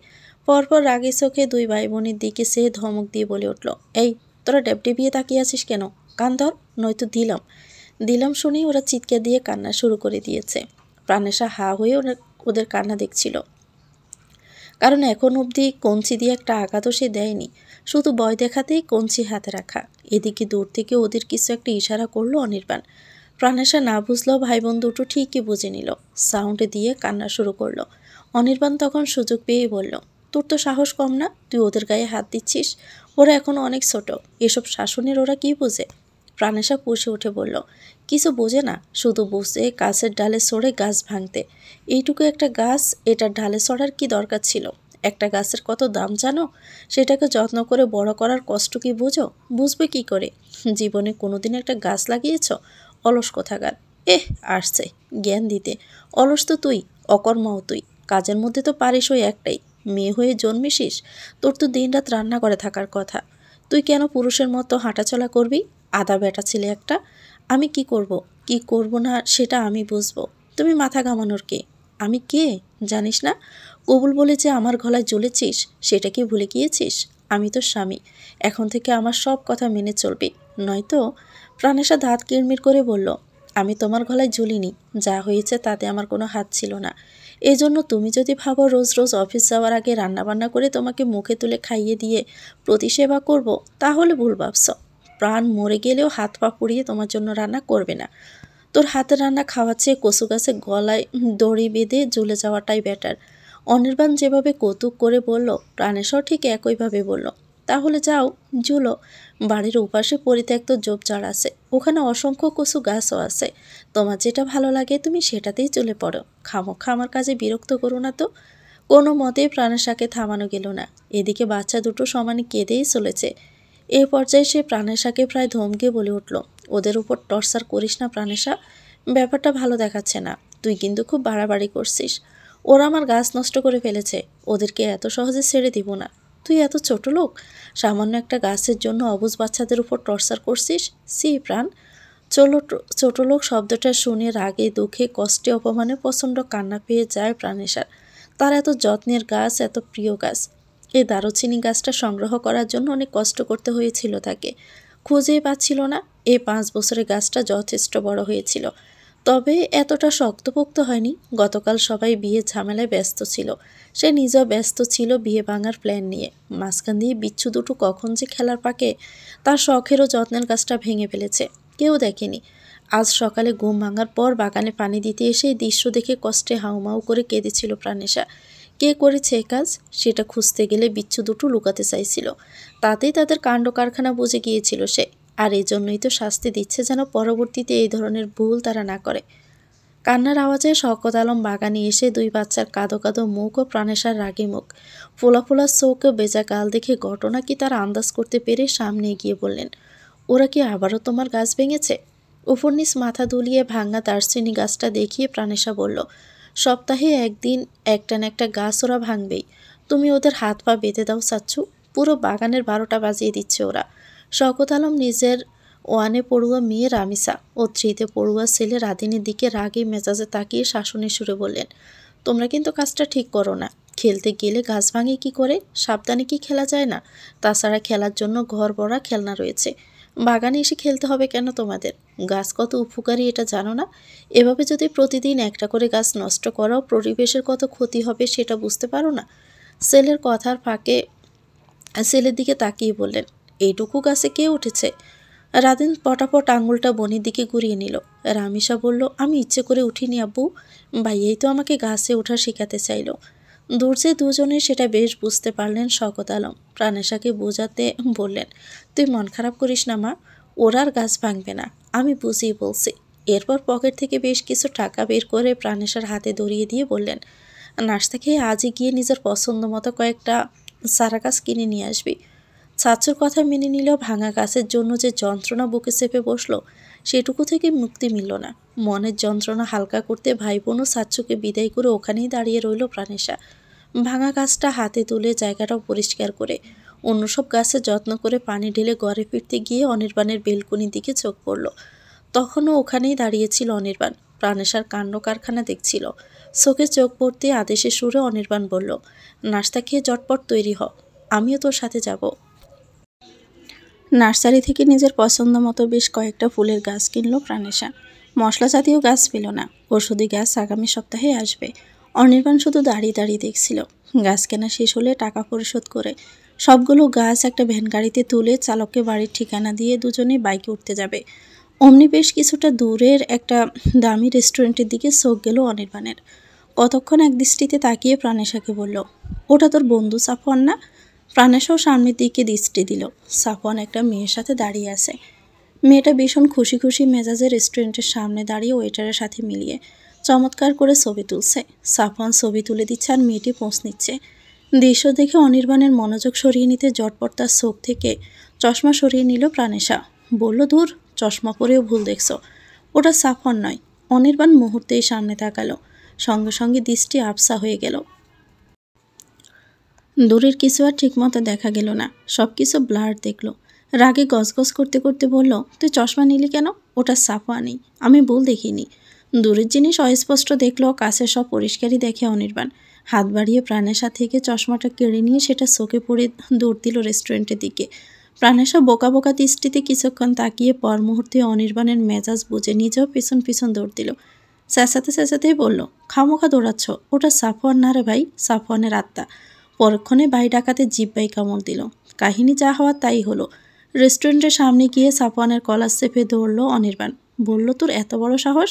পরপর রাগে চোখে দুই ভাই বোনের দিকে সে ধমক দিয়ে বলে উঠল, এই তোরা ডেবডেবিয়ে তাকিয়ে আছিস কেন? কান ধর, নয়তো দিলাম। দিলাম শুনেই ওরা চিৎকার দিয়ে কান্না শুরু করে দিয়েছে। প্রাণেশা হা হয়ে ওদের কান্না দেখছিল, কারণ এখন অবধি কঞ্চি দিয়ে একটা আঘাতও সে দেয়নি, শুধু ভয় দেখাতেই কঞ্চি হাতে রাখা। এদিকে দূর থেকে ওদের কিছু একটা ইশারা করলো অনির্বাণ। প্রাণেশা না বুঝলেও ভাই বোন দুটো ঠিকই বুঝে নিল, সাউন্ড দিয়ে কান্না শুরু করলো। অনির্বাণ তখন সুযোগ পেয়েই বলল, তোর তো সাহস কম না, তুই ওদের গায়ে হাত দিচ্ছিস? ওরা এখনো অনেক ছোট, এসব শাসনের ওরা কি বোঝে? প্রাণেশা পুষে উঠে বলল, কিছু বোঝে না, শুধু বুঝে গাছের ডালে সরে গাছ ভাঙতে। এইটুকু একটা গাছ, এটার ডালে সরার কি দরকার ছিল? একটা গাছের কত দাম জানো? সেটাকে যত্ন করে বড় করার কষ্ট কি বুঝো? বুঝবে কি করে? জীবনে কোনোদিন একটা গাছ লাগিয়েছ? অলস কোথাকার। আসছে জ্ঞান দিতে। অলস তো তুই, অকর্মাও তুই। কাজের মধ্যে তো পারিস ওই একটাই, মেয়ে হয়ে জন্মেছিস, তোর তো দিনরাত রান্না করে থাকার কথা। তুই কেন পুরুষের মতো হাঁটাচলা করবি? আদা বেটা ছেলে একটা। আমি কি করব, কি করব না সেটা আমি বুঝবো। তুমি মাথা ঘামানোর কে? আমি কে জানিস না? কবুল বলে যে আমার গলায় জ্বলেছিস, সেটা কি ভুলে গিয়েছিস? আমি তো স্বামী, এখন থেকে আমার সব কথা মেনে চলবি, নয়তো। প্রাণেশা দাঁত কিড়মির করে বলল, আমি তোমার গলায় ঝুলিনি, যা হয়েছে তাতে আমার কোনো হাত ছিল না। এই জন্য তুমি যদি ভাবো রোজ রোজ অফিস যাওয়ার আগে রান্নাবান্না করে তোমাকে মুখে তুলে খাইয়ে দিয়ে প্রতিসেবা করব, তাহলে ভুল ভাবছ। প্রাণ মরে গেলেও হাত পা পুড়িয়ে তোমার জন্য রান্না করবে না। তোর হাতের রান্না খাওয়ার চেয়ে কচু গাছে গলায় দড়ি বেঁধে ঝুলে যাওয়াটাই বেটার। অনির্বাণ যেভাবে কৌতুক করে বলল, প্রাণেশ্বর ঠিক একইভাবে বলল, তাহলে যাও ঝুলো। বাড়ির উপাসে পরিত্যক্ত ঝোপঝাড় আছে, ওখানে অসংখ্য কচু গাছও আছে। তোমার যেটা ভালো লাগে তুমি সেটাতেই চলে পড়ো, খামোখা আমার কাজে বিরক্ত করো না তো। কোনো মতেই প্রাণেশাকে থামানো গেল না। এদিকে বাচ্চা দুটো সমানে কেঁদেই চলেছে। এই পর্যায়ে সে প্রাণেশাকে প্রায় ধমকে বলে উঠল, ওদের উপর টর্চার করিস না প্রাণেশা, ব্যাপারটা ভালো দেখাচ্ছে না। তুই কিন্তু খুব বাড়াবাড়ি করছিস। ওরা আমার গাছ নষ্ট করে ফেলেছে, ওদেরকে এত সহজে ছেড়ে দিব না। তুই এত ছোট লোক, সামান্য একটা গাছের জন্য অবুঝ বাচ্চাদের উপর টর্চার করছিস? সি প্রাণ। ছোট লোক শব্দটা শুনে রাগে দুঃখে কষ্টে অপমানে প্রচণ্ড কান্না পেয়ে যায় প্রাণেশার। তার এত যত্নের গাছ, এত প্রিয় গাছ, এই দারুচিনি গাছটা সংগ্রহ করার জন্য অনেক কষ্ট করতে হয়েছিল তাকে, খুঁজেই পাচ্ছিল না। এই 5 বছরে গাছটা যথেষ্ট বড় হয়েছিল, তবে এতটা শক্তপোক্ত হয়নি। গতকাল সবাই বিয়ে ঝামেলায় ব্যস্ত ছিল, সে নিজেও ব্যস্ত ছিল বিয়ে ভাঙার প্ল্যান নিয়ে। মাঝখান দিয়ে বিচ্ছু দুটো কখন যে খেলার পাকে, তার শখেরও যত্নের গাছটা ভেঙে ফেলেছে, কেউ দেখেনি। আজ সকালে ঘুম ভাঙার পর বাগানে পানি দিতে এসে দৃশ্য দেখে কষ্টে হাউমাউ করে কেঁদেছিল প্রাণেশা। কে করেছে এ কাজ সেটা খুঁজতে গেলে বিচ্ছু দুটো লুকাতে চাইছিল, তাতেই তাদের কাণ্ড কারখানা বুঝে গিয়েছিল সে। আর এই জন্যই তো শাস্তি দিচ্ছে, যেন পরবর্তীতে এই ধরনের ভুল তারা না করে। কান্নার আওয়াজে শওকত আলম বাগানে এসে দুই বাচ্চার কাঁদো কাঁদো মুখ ও প্রাণেশার রাগী মুখ, ফোলা ফোলা চোখ ও বেজা গাল দেখে ঘটনা কি তারা আন্দাজ করতে পেরে সামনে এগিয়ে বললেন, ওরা কি আবারও তোমার গাছ ভেঙেছে? উপর নিচ মাথা দুলিয়ে ভাঙা দারচিনি গাছটা দেখিয়ে প্রাণেশা বলল, সপ্তাহে একদিন একটা না একটা গাছ ওরা ভাঙবেই। তুমি ওদের হাত পা বেঁধে দাও চাচ্ছু, পুরো বাগানের 12টা বাজিয়ে দিচ্ছে ওরা। শওকত আলম নিজের ওয়ানে পড়ুয়া মেয়ে রামিসা ও 3তে পড়ুয়া ছেলে রাদিনের দিকে রাগে মেজাজে তাকিয়ে শাসনের সুরে বললেন, তোমরা কিন্তু কাজটা ঠিক করো না। খেলতে গেলে গাছ ভাঙে কি করে? সাবধানে কি খেলা যায় না? তাছাড়া খেলার জন্য ঘর ভরা খেলনা রয়েছে, বাগানে এসে খেলতে হবে কেন তোমাদের? গাছ কত উপকারী এটা জানো না? এভাবে যদি প্রতিদিন একটা করে গাছ নষ্ট করাও পরিবেশের কত ক্ষতি হবে সেটা বুঝতে পারো না? ছেলের কথার ফাঁকে ছেলের দিকে তাকিয়ে বললেন, এইটুকু গাছে কে উঠেছে? রাদিন পটাপট আঙুলটা বনের দিকে ঘুরিয়ে নিল। রামিসা বলল, আমি ইচ্ছে করে উঠিনি আব্বু, ভাইয়াই তো আমাকে গাছে ওঠা শেখাতে চাইল। দূরছে দুজনে সেটা বেশ বুঝতে পারলেন শওকত আলম। প্রাণেশাকে বোঝাতে বললেন, তুই মন খারাপ করিস না মা, ওরা আর গাছ ভাঙবে না, আমি বুঝিয়ে বলছি। এরপর পকেট থেকে বেশ কিছু টাকা বের করে প্রাণেশার হাতে ধরিয়ে দিয়ে বললেন, নাস্তা খেয়ে আজই গিয়ে নিজের পছন্দ মতো কয়েকটা চারা গাছ কিনে নিয়ে আসবি। চাচুর কথা মেনে নিলেও ভাঙা গাছের জন্য যে যন্ত্রণা বুকে চেপে বসলো, সেটুকু থেকে মুক্তি মিলল না। মনের যন্ত্রণা হালকা করতে ভাই বোন ও চাচুকে বিদায় করে ওখানেই দাঁড়িয়ে রইল প্রাণেশা, ভাঙা গাছটা হাতে তুলে জায়গাটাও পরিষ্কার করে। অন্য সব গাছে যত্ন করে পানি ঢেলে ঘরে ফিরতে গিয়ে অনির্বাণের বেলকনির দিকে চোখ পড়ল। তখনও ওখানেই দাঁড়িয়েছিল অনির্বাণ। প্রাণেশার কাণ্ড কারখানা দেখছিল। চোখে চোখ পড়তে আদেশের সুরে অনির্বাণ বলল, নাস্তা খেয়ে চটপট তৈরি হ, আমিও তোর সাথে যাব। নার্সারি থেকে নিজের পছন্দ মতো বেশ কয়েকটা ফুলের গাছ কিনল প্রাণেশা। মশলা জাতীয় গাছ পেল না, ওষুধি গাছ আগামী সপ্তাহে আসবে। অনির্বাণ শুধু দাঁড়িয়ে দাঁড়িয়ে দেখছিল। গাছ কেনা শেষ হলে টাকা পরিশোধ করে সবগুলো গাছ একটা ভ্যান গাড়িতে তুলে চালককে বাড়ির ঠিকানা দিয়ে দুজনে বাইকে উঠতে যাবে। অমনি বেশ কিছুটা দূরের একটা দামি রেস্টুরেন্টের দিকে চোখ গেল অনির্বাণের। কতক্ষণ এক দৃষ্টিতে তাকিয়ে প্রাণেশাকে বলল, ওটা তোর বন্ধু সাফওয়ান না? প্রাণেশাও সামনের দিকে দৃষ্টি দিল। সাফওয়ান একটা মেয়ের সাথে দাঁড়িয়ে আছে। মেয়েটা ভীষণ খুশি খুশি মেজাজে রেস্টুরেন্টের সামনে দাঁড়িয়ে ওয়েটারের সাথে মিলিয়ে চমৎকার করে ছবি তুলছে। সাফওয়ান ছবি তুলে দিচ্ছে আর মেয়েটি পোঁছ নিচ্ছে। দৃশ্য দেখে অনির্বাণের মনোযোগ সরিয়ে নিতে জটপট তার চোখ থেকে চশমা সরিয়ে নিল প্রাণেশা। বলল, ধুর, চশমা পরেও ভুল দেখছো, ওটা সাফওয়ান নয়। অনির্বাণ মুহূর্তেই সামনে তাকালো, সঙ্গে সঙ্গে দৃষ্টি আবসা হয়ে গেল। দূরের কিছু আর ঠিকমতো দেখা গেল না, সব কিছু ব্লার দেখলো। রাগে গজগজ করতে করতে বলল, তুই চশমা নিলি কেন? ওটা সাফওয়ানই, আমি ভুল দেখিনি। দূরের জিনিস অস্পষ্ট দেখলো, কাছে সব পরিষ্কারই দেখে অনির্বাণ। হাত বাড়িয়ে প্রাণেশা থেকে চশমাটা কেড়ে নিয়ে সেটা চোখে পড়ে দৌড় দিল রেস্টুরেন্টের দিকে। প্রাণেশা বোকা বোকা দৃষ্টিতে কিছুক্ষণ তাকিয়ে পর মুহূর্তে অনির্বাণের মেজাজ বুঝে নিজেও পিছন পিছন দৌড় দিল। চেঁচাতে চেঁচাতেই বলল, খামোখা দৌড়াচ্ছ, ওটা সাফওয়ান না রে ভাই, সাফওয়ানের আত্মা। পরক্ষণে বাই ডাকাতে জিব্বাই কামড় দিল। কাহিনী যা হওয়ার তাই হলো। রেস্টুরেন্টের সামনে গিয়ে সাফওয়ানের কলার চেপে ধরল অনির্বাণ। বলল, তোর এত বড় সাহস,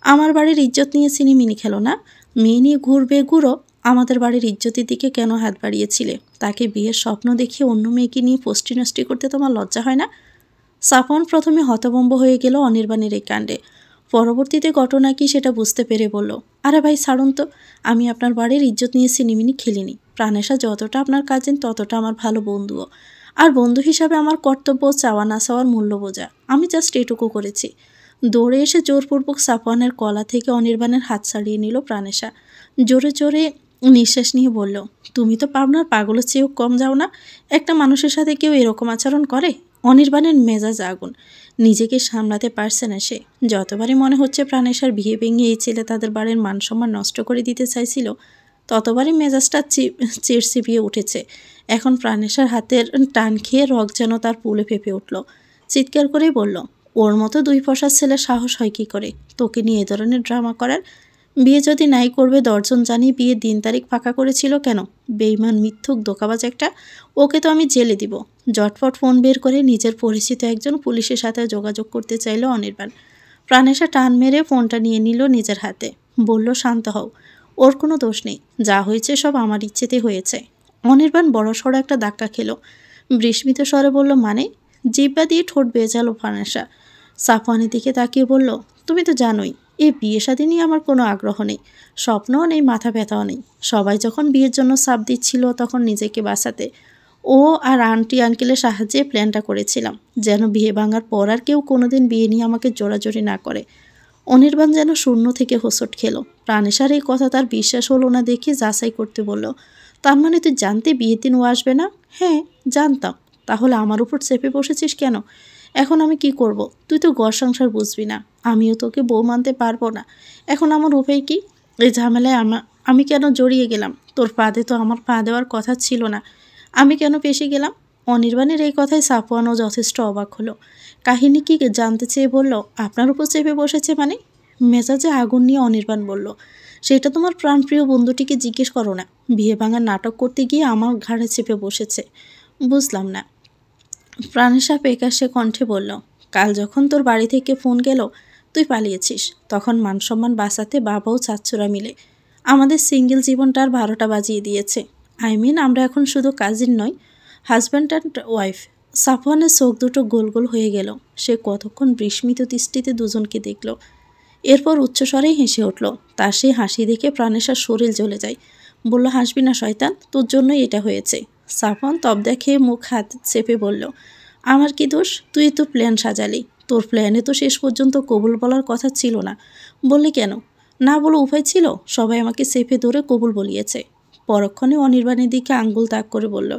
আমার বাড়ির ইজ্জত নিয়ে সিনিমিনি খেলো না? মেয়ে নিয়ে ঘুরবে ঘুরো, আমাদের বাড়ির ইজ্জতের দিকে কেন হাত বাড়িয়েছিলে? তাকে বিয়ের স্বপ্ন দেখিয়ে অন্য মেয়েকে নিয়ে পোস্টি নষ্টি করতে তোমার লজ্জা হয় না? সাফওয়ান প্রথমে হতভম্ব হয়ে গেল অনির্বাণের এই কাণ্ডে। পরবর্তীতে ঘটনা কি সেটা বুঝতে পেরে বলল, আরে ভাই ছাড়ুন তো, আমি আপনার বাড়ির ইজ্জত নিয়ে সিনিমিনি খেলিনি। প্রাণেশা যতটা আপনার কাজিন ততটা আমার ভালো বন্ধুও, আর বন্ধু হিসাবে আমার কর্তব্য চাওয়া না চাওয়ার মূল্য বোঝা। আমি জাস্ট এটুকু করেছি। দৌড়ে এসে জোরপূর্বক সাফওয়ানের কলা থেকে অনির্বাণের হাত ছাড়িয়ে নিল প্রাণেশা। জোরে জোরে নিঃশ্বাস নিয়ে বলল, তুমি তো পাবনার পাগলের চেয়েও কম যাও না। একটা মানুষের সাথে কেউ এরকম আচরণ করে? অনির্বাণের মেজাজ আগুন, নিজেকে সামলাতে পারছে না সে। যতবারই মনে হচ্ছে প্রাণেশার বিয়ে ভেঙে এই ছেলে তাদের বাড়ির মানসম্মান নষ্ট করে দিতে চাইছিল, ততবারই মেজাজটা চিড়চিপিয়ে উঠেছে। এখন প্রাণেশার হাতের টান খেয়ে রগ যেন তার পুলে ফেঁপে উঠল। চিৎকার করেই বলল, ওর মতো দুই পয়সার ছেলে সাহস হয় কী করে তোকে নিয়ে এ ধরনের ড্রামা করার? বিয়ে যদি নাই করবে দর্জন জানিয়ে বিয়ের দিন তারিখ ফাঁকা করেছিল কেন? বেইমান, মিথ্যুক, ধোঁকাবাজ একটা। ওকে তো আমি জেলে দিব। জটফট ফোন বের করে নিজের পরিচিত একজন পুলিশের সাথে যোগাযোগ করতে চাইল অনির্বাণ। প্রাণেশা টান মেরে ফোনটা নিয়ে নিল নিজের হাতে। বলল, শান্ত হও, ওর কোনো দোষ নেই, যা হয়েছে সব আমার ইচ্ছেতে হয়েছে। অনির্বাণ বড়সড় একটা ধাক্কা খেলো। বিস্মিত স্বরে বলল, মানে? জিব্বা দিয়ে ঠোঁট বেজালো প্রাণেশা। সাফওয়ানের দিকে তাকিয়ে বলল, তুমি তো জানোই এই বিয়ে শাদী নিয়ে আমার কোনো আগ্রহ নেই, স্বপ্নও নেই, মাথা ব্যথাও নেই। সবাই যখন বিয়ের জন্য চাপ দিচ্ছিল তখন নিজেকে বাঁচাতে ও আর আন্টি আঙ্কেলের সাহায্যে প্ল্যানটা করেছিলাম, যেন বিয়ে ভাঙার পর আর কেউ কোনোদিন বিয়ে নিয়ে আমাকে জোরাজোরি না করে। অনির্বাণ যেন শূন্য থেকে হোঁচট খেলো। প্রাণেশার এই কথা তার বিশ্বাস হলো না দেখে যাচাই করতে বলল, তার মানে তুই জানতে বিয়ের দিন ও আসবে না? হ্যাঁ জানতাম। তাহলে আমার উপর চেপে বসেছিস কেন? এখন আমি কি করব? তুই তো ঘর সংসার বুঝবি না, আমিও তোকে বউ মানতে পারবো না। এখন আমার উপায় কি? এই ঝামেলায় আমি কেন জড়িয়ে গেলাম? তোর ফাঁদে তো আমার পা দেওয়ার কথা ছিল না, আমি কেন ফেঁসে গেলাম? অনির্বাণের এই কথায় সাফওয়ানও যথেষ্ট অবাক হলো। কাহিনী কি জানতে চেয়ে বলল, আপনার উপর চেপে বসেছে মানে? মেজাজে আগুন নিয়ে অনির্বাণ বলল, সেটা তোমার প্রাণপ্রিয় বন্ধুটিকে জিজ্ঞেস করো না। বিয়ে ভাঙার নাটক করতে গিয়ে আমার ঘাড়ে চেপে বসেছে। বুঝলাম না। প্রাণেশা পেকাশে কণ্ঠে বলল, কাল যখন তোর বাড়ি থেকে ফোন গেল তুই পালিয়েছিস, তখন মানসম্মান বাঁচাতে বাবা ও চাচ্চুরা মিলে আমাদের সিঙ্গেল জীবনটার 12টা বাজিয়ে দিয়েছে। আমরা এখন শুধু কাজিন নয়, হাজব্যান্ড অ্যান্ড ওয়াইফ। সাফওয়ানের চোখ দুটো গোল গোল হয়ে গেল। সে কতক্ষণ বিস্মিত দৃষ্টিতে দুজনকে দেখল, এরপর উচ্চস্বরেই হেসে উঠল। তার সেই হাসি দেখে প্রাণেশার শরীর জ্বলে যায়। বলল, হাসবি না শয়তান, তোর জন্যই এটা হয়েছে। সাফওয়ান তব দেখে মুখ হাত চেপে বলল, আমার কি দোষ? তুই তো প্ল্যান সাজালি, তোর প্ল্যানে তো শেষ পর্যন্ত কবুল বলার কথা ছিল না, বললি কেন? না বলে উপায় ছিল? সবাই আমাকে চেপে ধরে কবুল বলিয়েছে। পরক্ষণে অনির্বাণের দিকে আঙ্গুল তাক করে বলল,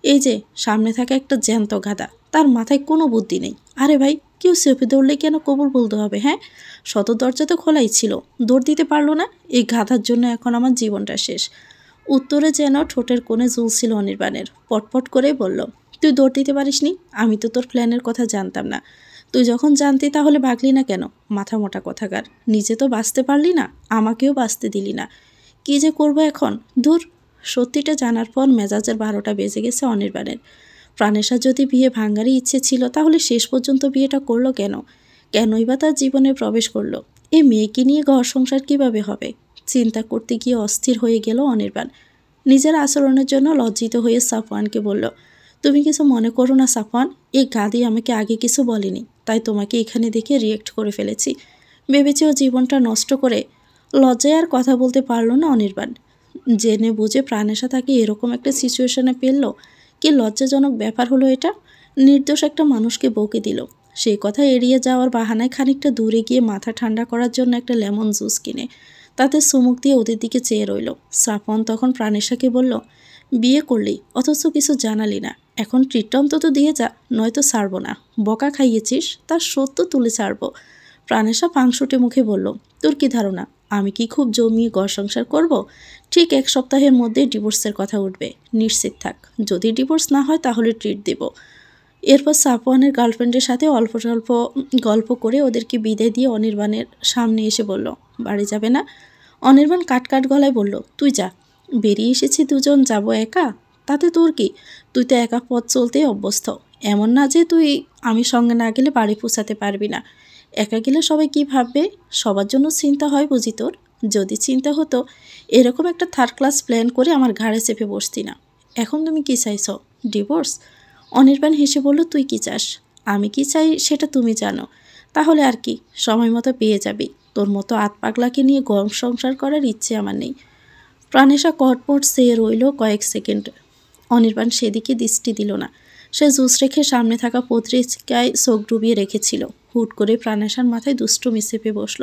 এই যে সামনে থাকা একটা জ্যান্ত গাধা, তার মাথায় কোনো বুদ্ধি নেই। আরে ভাই, কেউ চেপে ধরলে কেন কবুল বলতে হবে? হ্যাঁ, সদর দরজা তো খোলাই ছিল, দৌড় দিতে পারলো না। এই গাধার জন্য এখন আমার জীবনটা শেষ। উত্তরে যেন ঠোঁটের কোণে ঝুলছিল অনির্বাণের। পটপট করে বলল, তুই দৌড় দিতে পারিসনি? আমি তো তোর প্ল্যানের কথা জানতাম না। তুই যখন জানতি তাহলে ভাগলি না কেন? মাথা মোটা কথাকার। নিজে তো বাঁচতে পারলি না, আমাকেও বাঁচতে দিলি না। কি যে করবো এখন? দূর। সত্যিটা জানার পর মেজাজের 12টা বেজে গেছে অনির্বাণের। প্রাণেশার যদি বিয়ে ভাঙারই ইচ্ছে ছিল তাহলে শেষ পর্যন্ত বিয়েটা করলো কেন? কেনই বা তার জীবনে প্রবেশ করলো? এই মেয়েকে নিয়ে ঘর সংসার কীভাবে হবে? চিন্তা করতে গিয়ে অস্থির হয়ে গেল অনির্বাণ। নিজের আচরণের জন্য লজ্জিত হয়ে সাফওয়ানকে বলল, তুমি কিছু মনে করো না সাফওয়ান, এই গাদি আমাকে আগে কিছু বলেনি, তাই তোমাকে এখানে দেখে রিয়েক্ট করে ফেলেছি। ভেবেছি ও জীবনটা নষ্ট করে। লজ্জায় আর কথা বলতে পারলো না অনির্বাণ। জেনে বুঝে প্রাণেশা তাকে এরকম একটা সিচুয়েশনে ফেললো। কি লজ্জাজনক ব্যাপার হলো এটা। নির্দোষ একটা মানুষকে বকে দিল। সেই কথা এড়িয়ে যাওয়ার বাহানায় খানিকটা দূরে গিয়ে মাথা ঠান্ডা করার জন্য একটা লেমন জুস কিনে তাতে চুমুক দিয়ে ওদের দিকে চেয়ে রইল। সাফওয়ান তখন প্রাণেশাকে বলল, বিয়ে করলি অথচ কিছু জানালি না, এখন ট্রিটটা অন্তত দিয়ে যা, নয়তো ছাড়বো না। বকা খাইয়েছিস, তার সত্য তুলে ছাড়বো। প্রাণেশা পাংশুটে মুখে বলল, তোর কি ধারণা আমি কি খুব জমিয়ে ঘর সংসার করব? ঠিক 1 সপ্তাহের মধ্যে ডিভোর্সের কথা উঠবে, নিশ্চিত থাক। যদি ডিভোর্স না হয় তাহলে ট্রিট দেব। এরপর সাফওয়ানের গার্লফ্রেন্ডের সাথে অল্প স্বল্প গল্প করে ওদেরকে বিদায় দিয়ে অনির্বাণের সামনে এসে বলল, বাড়ি যাবে না? অনির্বাণ কাট গলায় বলল, তুই যা। বেরিয়ে এসেছি দুজন, যাব একা? তাতে তোর কি? তুই তো একা পথ চলতেই অভ্যস্ত। এমন না যে তুই আমি সঙ্গে না গেলে বাড়ি পৌঁছাতে পারবি না। একা গেলে সবাই কি ভাববে? সবার জন্য চিন্তা হয় বুঝি তোর? যদি চিন্তা হতো এরকম একটা 3rd ক্লাস প্ল্যান করে আমার ঘাড়ে চেপে বসতি না। এখন তুমি কি চাইছ? ডিভোর্স? অনির্বাণ হেসে বলল, তুই কি চাস? আমি কি চাই সেটা তুমি জানো। তাহলে আর কি, সময় মতো পেয়ে যাবি। তোর মতো আতপাগলাকে নিয়ে ঘর সংসার করার ইচ্ছে আমার নেই। প্রাণেশা কটপট চেয়ে রইল কয়েক সেকেন্ড। অনির্বাণ সেদিকে দৃষ্টি দিল না। সে জুস রেখে সামনে থাকা পত্রিকায় চোখ ডুবিয়ে রেখেছিল। হুট করে প্রাণেশার মাথায় দুষ্টুমি চেপে বসল।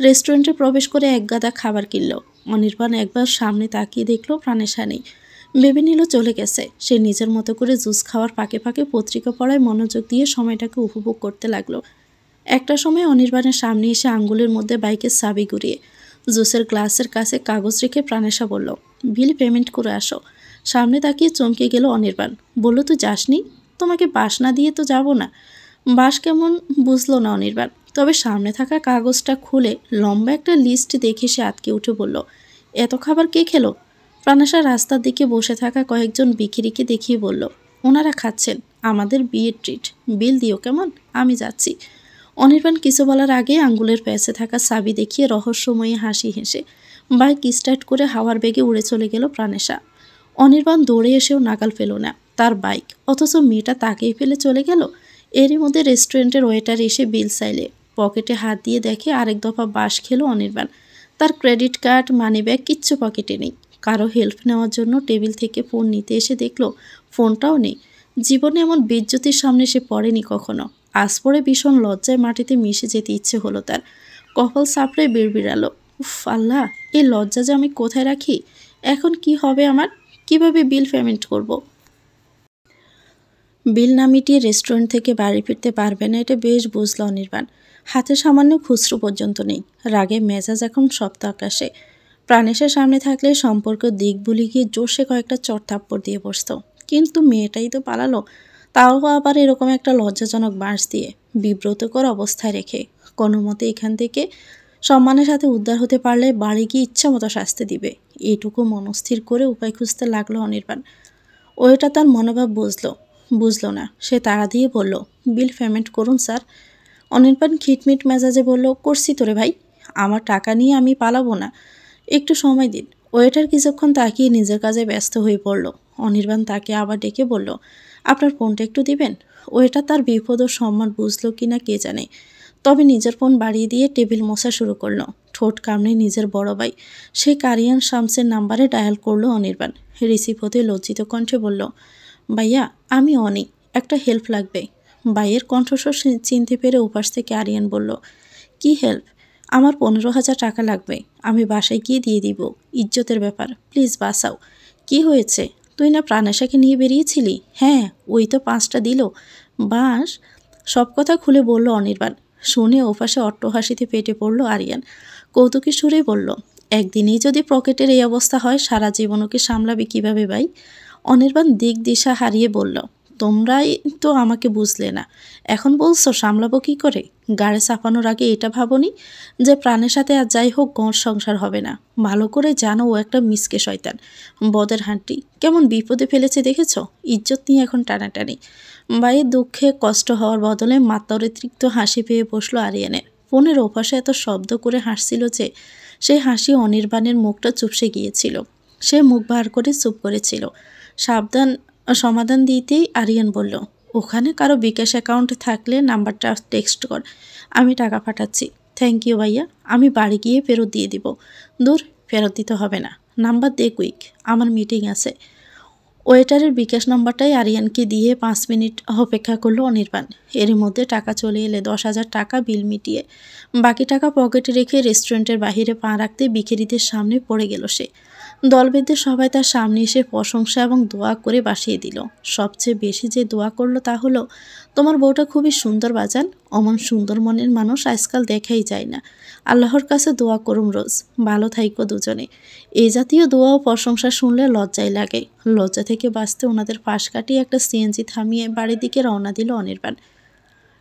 রেস্টুরেন্টে প্রবেশ করে এক গাদা খাবার কিনল। অনির্বাণ একবার সামনে তাকিয়ে দেখল প্রাণেশা নেই। ভেবে নিল চলে গেছে। সে নিজের মতো করে জুস খাওয়ার ফাঁকে ফাঁকে পত্রিকা পড়ায় মনোযোগ দিয়ে সময়টাকে উপভোগ করতে লাগলো। একটা সময় অনির্বাণের সামনে এসে আঙ্গুলের মধ্যে বাইকের চাবি ঘুরিয়ে জুসের গ্লাসের কাছে কাগজ রেখে প্রাণেশা বলল, বিল পেমেন্ট করে আসো। সামনে তাকিয়ে চমকে গেল অনির্বাণ। বলল, তুই যাসনি? তোমাকে বাস না দিয়ে তো যাব না। বাস কেমন বুঝলো না অনির্বাণ। তবে সামনে থাকা কাগজটা খুলে লম্বা একটা লিস্ট দেখে সে আটকে উঠে বলল, এত খাবার কে খেলো? প্রাণেশা রাস্তার দিকে বসে থাকা কয়েকজন বিক্রিকে দেখিয়ে বলল, ওনারা খাচ্ছেন আমাদের বিয়ের ট্রিট। বিল দিও কেমন, আমি যাচ্ছি। অনির্বাণ কিছু বলার আগে আঙ্গুলের প্যাচে থাকা চাবি দেখিয়ে রহস্যময়ী হাসি হেসে বাইক স্টার্ট করে হাওয়ার বেগে উড়ে চলে গেল প্রাণেশা। অনির্বাণ দৌড়ে এসেও নাগাল পেল না তার বাইক, অথচ মেয়েটা তাকেই ফেলে চলে গেল। এরই মধ্যে রেস্টুরেন্টের ওয়েটার এসে বিল চাইলে পকেটে হাত দিয়ে দেখে আরেক দফা বাঁশ খেলো অনির্বাণ। তার ক্রেডিট কার্ড, মানি ব্যাগ কিচ্ছু পকেটে নেই। কারো হেল্প নেওয়ার জন্য টেবিল থেকে ফোন নিতে এসে দেখল ফোনটাও নেই। জীবনে এমন বেজ্জতির সামনে সে পড়েনি কখনো। আজ পরে ভীষণ লজ্জায় মাটিতে মিশে যেতে ইচ্ছে হলো তার। কপাল চাপড়ে বিড়বিড়ালো, উফ আল্লাহ, এই লজ্জা যে আমি কোথায় রাখি? এখন কি হবে আমার? কিভাবে বিল পেমেন্ট করব? বিল না মিটিয়ে রেস্টুরেন্ট থেকে বাড়ি ফিরতে পারবে না, এটা বেশ বুঝল অনির্বাণ। হাতে সামান্য খুচরো পর্যন্ত নেই। রাগে মেজাজ এখন সপ্ত আকাশে। প্রাণেশের সামনে থাকলে সম্পর্ক দিক ভুলে গিয়ে জোশে কয়েকটা চড়থাপ্পড় দিয়ে বসত। কিন্তু মেয়েটাই তো পালালো, তাও আবার এরকম একটা লজ্জাজনক বাঁশ দিয়ে বিব্রতকর অবস্থায় রেখে। কোনো মতে এখান থেকে সম্মানের সাথে উদ্ধার হতে পারলে বাড়ি গিয়ে ইচ্ছা মতো শাস্তি দিবে, এইটুকু মনস্থির করে উপায় খুঁজতে লাগলো অনির্বাণ। ওইটা তার মনোভাব বুঝলো না। সে তাড়া দিয়ে বলল, বিল পেমেন্ট করুন স্যার। অনির্বাণ খিটমিট মেজাজে বলল, করছি তোরে ভাই, আমার টাকা নিয়ে আমি পালাবো না, একটু সময় দিন। ওয়েটার কিছুক্ষণ তাকিয়ে নিজের কাজে ব্যস্ত হয়ে পড়ল। অনির্বাণ তাকে আবার ডেকে বলল, আপনার ফোনটা একটু দিবেন। ওয়েটার তার বিপদ ও সম্মান বুঝলো কিনা কে জানে, তবে নিজের ফোন বাড়িয়ে দিয়ে টেবিল মোছা শুরু করলো। ঠোঁট কামড়ে নিজের বড় ভাই সেই কারিয়ান শামসের নাম্বারে ডায়াল করলো অনির্বাণ। রিসিভ হতে লজ্জিত কণ্ঠে বলল, ভাইয়া আমি অনি, একটা হেল্প লাগবে। ভাইয়ের কণ্ঠস্বর চিনতে পেরে উপাস থেকে আরিয়ান বলল, কি হেল্প? আমার 15,000 টাকা লাগবে, আমি বাসায় গিয়ে দিয়ে দিব, ইজ্জতের ব্যাপার, প্লিজ বাঁচাও। কি হয়েছে? তুই না প্রাণেশাকে নিয়ে বেরিয়েছিলি? হ্যাঁ, ওই তো 5টা দিল। বাঁশ? সব কথা খুলে বলল অনির্বাণ। শুনে ওপাশে অট্টহাসিতে পেটে পড়ল আরিয়ান। কৌতুকী সুরেই বলল, একদিনেই যদি পকেটের এই অবস্থা হয় সারা জীবন ওকে সামলাবি কিভাবে ভাই? অনির্বাণ দিক দিশা হারিয়ে বলল, তোমরাই তো আমাকে বুঝলে না, এখন বলছো সামলাবো কি করে? গাড়ি চাপানোর আগে এটা ভাবনি যে প্রাণের সাথে আর যাই হোক গড় সংসার হবে না? ভালো করে জানো ও একটা মিসকে শয়তান, বদের হাঁটি, কেমন বিপদে ফেলেছে দেখেছ? ইজ্জত নিয়ে এখন টানাটানি। ভাইয়ের দুঃখে কষ্ট হওয়ার বদলে মাত্রাতিরিক্ত হাসি পেয়ে বসলো আরিয়ানের। ফোনের ওপাশে এত শব্দ করে হাসছিল যে সেই হাসি অনির্বাণের মুখটা চুপসে গিয়েছিল। সে মুখ ভার করে চুপ করেছিল। সমাধান দিতেই আরিয়ান বলল, ওখানে কারো বিকাশ অ্যাকাউন্ট থাকলে নাম্বারটা টেক্সট কর, আমি টাকা পাঠাচ্ছি। থ্যাংক ইউ ভাইয়া, আমি বাড়ি গিয়ে ফেরত দিয়ে দিব। দূর, ফেরত দিতে হবে না, নাম্বার দে কুইক, আমার মিটিং আছে। ওয়েটারের বিকাশ নাম্বারটাই আরিয়ানকে দিয়ে 5 মিনিট অপেক্ষা করলো অনির্বাণ। এর মধ্যে টাকা চলে এলে 10,000 টাকা বিল মিটিয়ে বাকি টাকা পকেটে রেখে রেস্টুরেন্টের বাহিরে পা রাখতে বিকেরিদের সামনে পড়ে গেল সে। দলবেঁধে সবাই তার সামনে এসে প্রশংসা এবং দোয়া করে বাসিয়ে দিল। সবচেয়ে বেশি যে দোয়া করলো তা হলো, তোমার বউটা খুবই সুন্দর বাজান, অমন সুন্দর মনের মানুষ আজকাল দেখাই যায় না। আল্লাহর কাছে দোয়া করুম রোজ, ভালো থাইকো দুজনে। এই জাতীয় দোয়া ও প্রশংসা শুনলে লজ্জাই লাগে। লজ্জা থেকে বাঁচতে ওনাদের পাশ কাটিয়ে একটা সিএনজি থামিয়ে বাড়ির দিকে রওনা দিল অনির্বাণ।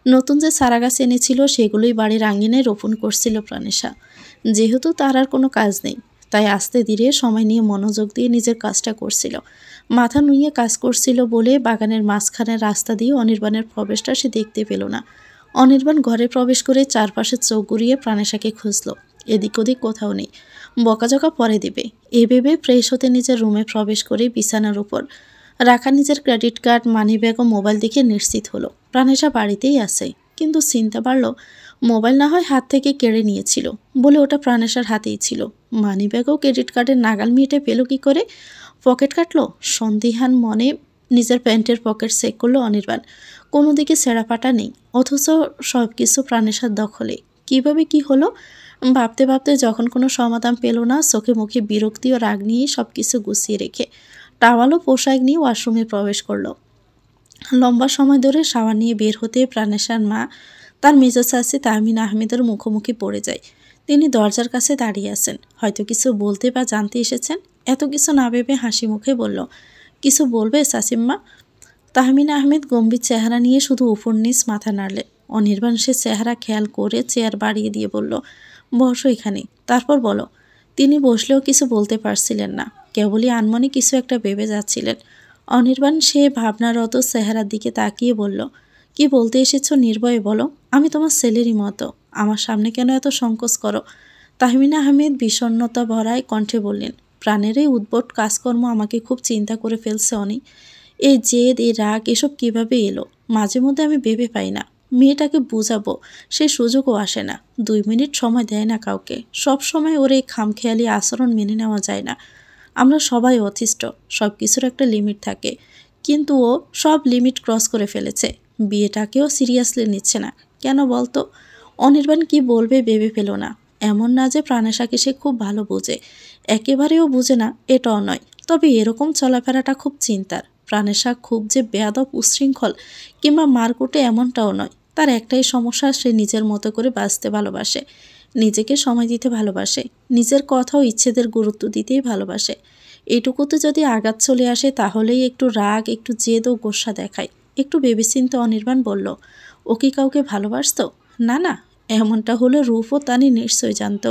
নতুন যে চারা গাছ এনেছিল সেগুলোই বাড়ির আঙিনায় রোপণ করছিল প্রাণেশা। যেহেতু তার আর কোনো কাজ নেই, তাই আস্তে ধীরে সময় নিয়ে মনোযোগ দিয়ে নিজের কাজটা করছিল। মাথা নুইয়ে কাজ করছিল বলে বাগানের মাঝখানের রাস্তা দিয়ে অনির্বাণের প্রবেশটা সে দেখতে পেল না। অনির্বাণ ঘরে প্রবেশ করে চারপাশে চোখ ঘুরিয়ে প্রাণেশাকে খুঁজল। এদিক ওদিক কোথাও নেই। বকাঝকা পরে দিবে এ ভেবে ফ্রেশ হতে নিজের রুমে প্রবেশ করে বিছানার উপর রাখা নিজের ক্রেডিট কার্ড, মানিব্যাগ ও মোবাইল দেখে নিশ্চিত হলো প্রাণেশা বাড়িতেই আছে। কিন্তু চিন্তা বাড়ল, মোবাইল না হয় হাত থেকে কেড়ে নিয়েছিল বলে ওটা প্রাণেশার হাতেই ছিল। মানিব্যাগ ও ক্রেডিট কার্ডের নাগাল মিটে পেল কি করে? পকেট কাটলো? সন্দিহান মনে নিজের প্যান্টের পকেট চেক করলো অনির্বাণ। কোনো দিকে ছেঁড়াপাটা নেই, অথচ সব কিছু প্রাণেশার দখলে। কিভাবে কি হলো ভাবতে ভাবতে যখন কোনো সমাধান পেল না, চোখে মুখে বিরক্তি ও রাগ নিয়ে সব কিছু গুছিয়ে রেখে টাওয়াল ও পোশাক নিয়ে ওয়াশরুমে প্রবেশ করলো। লম্বা সময় ধরে শাওয়ার নিয়ে বের হতে প্রাণেশার মা তার মেজ চাচি তাহমিনা আহমেদের মুখোমুখি পড়ে যায়। তিনি দরজার কাছে দাঁড়িয়ে আছেন, হয়তো কিছু বলতে বা জানতে এসেছেন। এত কিছু না ভেবে হাসি মুখে বলল, কিছু বলবে চাচিম্মা? তাহমিনা আহমেদ গম্ভীর চেহারা নিয়ে শুধু উপর নিচ মাথা নাড়লেন। অনির্বাণ সে চেহারা খেয়াল করে চেয়ার বাড়িয়ে দিয়ে বলল, বসো এখানে, তারপর বলো। তিনি বসলেও কিছু বলতে পারছিলেন না, কেবলই আনমনে কিছু একটা ভেবে যাচ্ছিলেন। অনির্বাণ সে ভাবনারত চেহারার দিকে তাকিয়ে বলল, কি বলতে এসেছো নির্ভয়ে বলো, আমি তোমার ছেলেরই মতো, আমার সামনে কেন এত সংকোচ করো? তাহমিনা আহমেদ বিষণ্ণতা ভরায় কণ্ঠে বললেন, প্রাণের এই উদ্ভট কাজকর্ম আমাকে খুব চিন্তা করে ফেলছে অনি। এই জেদ, এই রাগ, এসব কিভাবে এলো মাঝে মধ্যে আমি ভেবে পাই না। মেয়েটাকে বুঝাবো, সে সুযোগও আসে না, 2 মিনিট সময় দেয় না কাউকে। সব সময় ওর এই খামখেয়ালি আচরণ মেনে নেওয়া যায় না। আমরা সবাই অতিষ্ঠ, সব কিছুর একটা লিমিট থাকে, কিন্তু ও সব লিমিট ক্রস করে ফেলেছে। বিয়েটাকেও সিরিয়াসলি নিচ্ছে না কেন বলতো? অনির্বাণ কি বলবে ভেবে পেল না। এমন না যে প্রাণেশাকে সে খুব ভালো বোঝে, একেবারেও বুঝে না এটাও নয়, তবে এরকম চলাফেরাটা খুব চিন্তার। প্রাণেশা খুব যে বেয়াদব, উচ্ছৃঙ্খল কিংবা মারকুটে এমনটাও নয়। তার একটাই সমস্যা, সে নিজের মতো করে বাঁচতে ভালোবাসে, নিজেকে সময় দিতে ভালোবাসে, নিজের কথা ও ইচ্ছেদের গুরুত্ব দিতেই ভালোবাসে। এইটুকুতে যদি আঘাত চলে আসে তাহলেই একটু রাগ, একটু জেদ ও গোস্বা দেখায়। একটু ভেবেচিন্তে অনির্বাণ বলল, ও কি কাউকে ভালোবাসতো? না না, এমনটা হলে রূপ ও তানি নিশ্চয়ই জানত।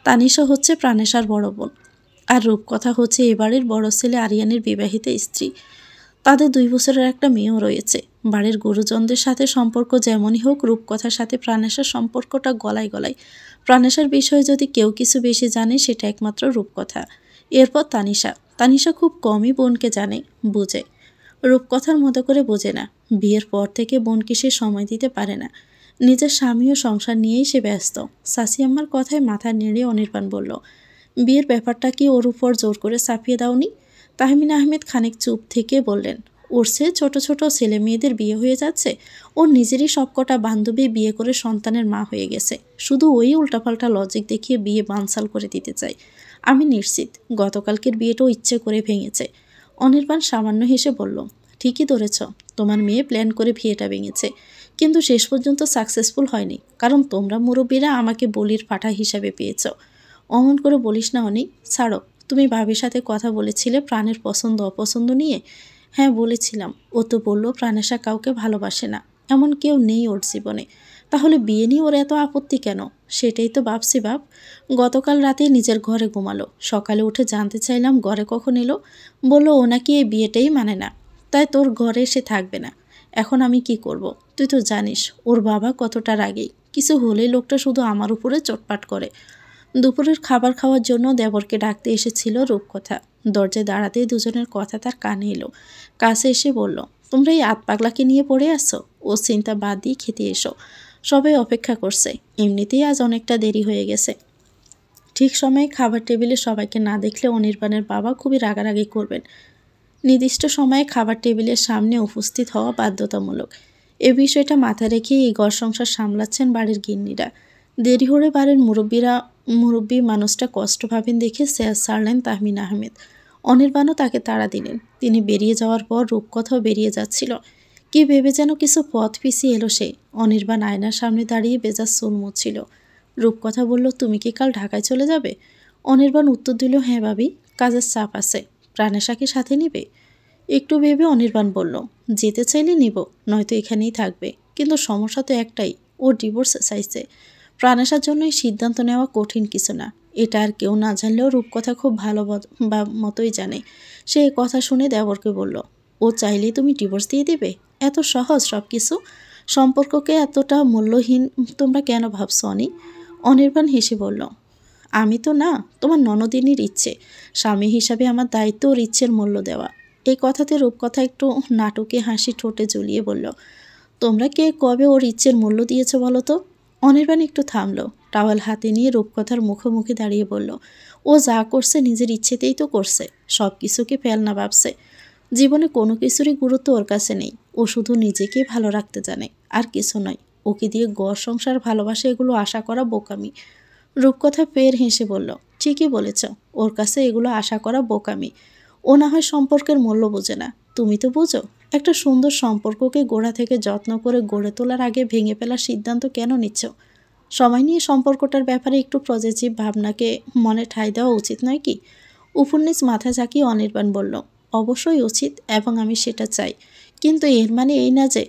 তানিশা হচ্ছে প্রাণেশার বড় বোন, আর রূপকথা হচ্ছে এবারের বড় ছেলে আরিয়ানের বিবাহিত স্ত্রী। তাদের 2 বছরের একটা মেয়েও রয়েছে। বাড়ির গুরুজনদের সাথে সম্পর্ক যেমনই হোক, রূপকথার সাথে প্রাণেশার সম্পর্কটা গলায় গলায়। প্রাণেশার বিষয়ে যদি কেউ কিছু বেশি জানে সেটা একমাত্র রূপকথা, এরপর তানিশা। তানিশা খুব কমই বোনকে জানে, বুঝে, রূপকথার মতো করে বোঝে না। বিয়ের পর থেকে বোনকে সে সময় দিতে পারে না, নিজের স্বামী ও সংসার নিয়েই সে ব্যস্ত। চাচি আম্মার কথায় মাথা নেড়ে অনির্বাণ বলল, বিয়ের ব্যাপারটা কি ওর উপর জোর করে চাপিয়ে দাওনি? তাহমিনা আহমেদ খানিক চুপ থেকে বললেন, ওর সে ছোট ছোট ছেলে মেয়েদের বিয়ে হয়ে যাচ্ছে, ওর নিজেরই সবকটা বান্ধবী বিয়ে করে সন্তানের মা হয়ে গেছে, শুধু ওই উল্টাপাল্টা লজিক দেখিয়ে বিয়ে বানসাল করে দিতে চাই। আমি নিশ্চিত গতকালকের বিয়েটাও ইচ্ছে করে ভেঙেছে। অনির্বাণ সামান্য হেসে বলল, ঠিকই ধরেছ, তোমার মেয়ে প্ল্যান করে বিয়েটা ভেঙেছে। কিন্তু শেষ পর্যন্ত সাকসেসফুল হয়নি, কারণ তোমরা মুরব্বীরা আমাকে বলির পাঠা হিসাবে পেয়েছ। অমন করে বলিস না অনি, ছাড়ো। তুমি ভাবির সাথে কথা বলেছিলে প্রাণের পছন্দ অপছন্দ নিয়ে? হ্যাঁ বলেছিলাম। ও তো বলল প্রাণেশা কাউকে ভালোবাসে না, এমন কেউ নেই ওর জীবনে। তাহলে বিয়ে নিয়ে ওর এত আপত্তি কেন? সেটাই তো ভাবছি বাপ। গতকাল রাতে নিজের ঘরে ঘুমালো, সকালে উঠে জানতে চাইলাম ঘরে কখন এলো, বলল ও নাকি এই বিয়েটাই মানে না, তাই তোর ঘরে সে থাকবে না। এখন আমি কি করব? তুই তো জানিস ওর বাবা কতটা রাগী, কিছু হলেই লোকটা শুধু আমার উপরে চটপাট করে। দুপুরের খাবার খাওয়ার জন্য দেবরকে ডাকতে এসেছিল রূপকথা। দরজায় দাঁড়াতেই দুজনের কথা তার কানে এলো। কাছে এসে বলল, তোমরা এই আত পাগলাকে নিয়ে পড়ে আসো, ও চিন্তা বাদ দিয়ে খেতে এসো। সবাই অপেক্ষা করছে, এমনিতেই আজ অনেকটা দেরি হয়ে গেছে। ঠিক সময়ে খাবার টেবিলে সবাইকে না দেখলে অনির্বাণের বাবা খুবই রাগারাগি করবেন। নির্দিষ্ট সময়ে খাবার টেবিলের সামনে উপস্থিত হওয়া বাধ্যতামূলক। এ বিষয়টা মাথায় রেখে এই ঘর সংসার সামলাচ্ছেন বাড়ির গিন্নিরা। দেরি হলে বাড়ির মুরব্বী মানুষটা কষ্ট পাবেন দেখে ছাড়লেন তাহমিন আহমেদ। অনির্বাণও তাকে তাড়া দিলেন। তিনি বেরিয়ে যাওয়ার পর রূপকথাও বেরিয়ে যাচ্ছিল। কি ভেবে যেন কিছু পথ পিছিয়ে এলো সে। অনির্বাণ আয়নার সামনে দাঁড়িয়ে বেজাজ চুল মুছছিল। রূপকথা বলল, তুমি কি কাল ঢাকায় চলে যাবে? অনির্বাণ উত্তর দিল, হ্যাঁ ভাবি, কাজের চাপ আছে। প্রাণেশাকে সাথে নিবে? একটু ভেবে অনির্বাণ বলল, যেতে চাইলে নিব, নয়তো এখানেই থাকবে। কিন্তু সমস্যা তো একটাই, ও ডিভোর্স চাইছে। প্রাণেশার জন্য এই সিদ্ধান্ত নেওয়া কঠিন কিছু না। এটা আর কেউ না জানলেও রূপকথা খুব ভালো মতোই জানে। সে কথা শুনে দেবরকে বলল, ও চাইলেই তুমি ডিভোর্স দিয়ে দিবে? এত সহজ সব কিছু? সম্পর্ককে এতটা মূল্যহীন তোমরা কেন ভাবছো অনি? অনির্বাণ হেসে বলল, আমি তো না, তোমার ননদিনীর ইচ্ছে। স্বামী হিসাবে আমার দায়িত্ব ওর ইচ্ছের মূল্য দেওয়া। এই কথাতে রূপকথা একটু নাটকে হাসি ঠোঁটে ঝুলিয়ে বলল, তোমরা কে কবে ওর ইচ্ছের মূল্য দিয়েছ বলো তো? অনির্বাণ একটু থামলো, টাওয়াল হাতে নিয়ে রূপকথার মুখোমুখি দাঁড়িয়ে বলল, ও যা করছে নিজের ইচ্ছেতেই তো করছে, সব কিছুকে ফেলনা ভাবছে। জীবনে কোনো কিছুরই গুরুত্ব ওর কাছে নেই। ও শুধু নিজেকে ভালো রাখতে জানে, আর কিছু নয়। ওকে দিয়ে ঘর সংসার ভালোবাসা এগুলো আশা করা বোকামি। রূপকথা ফের হেসে বলল, ঠিকই বলেছ, ওর কাছে এগুলো আশা করা বোকামি। ও না হয় সম্পর্কের মূল্য বোঝে না, তুমি তো বোঝো। একটা সুন্দর সম্পর্ককে গোড়া থেকে যত্ন করে গড়ে তোলার আগে ভেঙে ফেলার সিদ্ধান্ত কেন নিচ্ছ? সময় নিয়ে সম্পর্কটার ব্যাপারে একটু পজিটিভ ভাবনাকে মনে ঠাঁই দেওয়া উচিত নয় কি? উপন্যাস মাথা ঝাঁকিয়ে অনির্বাণ বলল, অবশ্যই উচিত, এবং আমি সেটা চাই। কিন্তু এর মানে এই না যে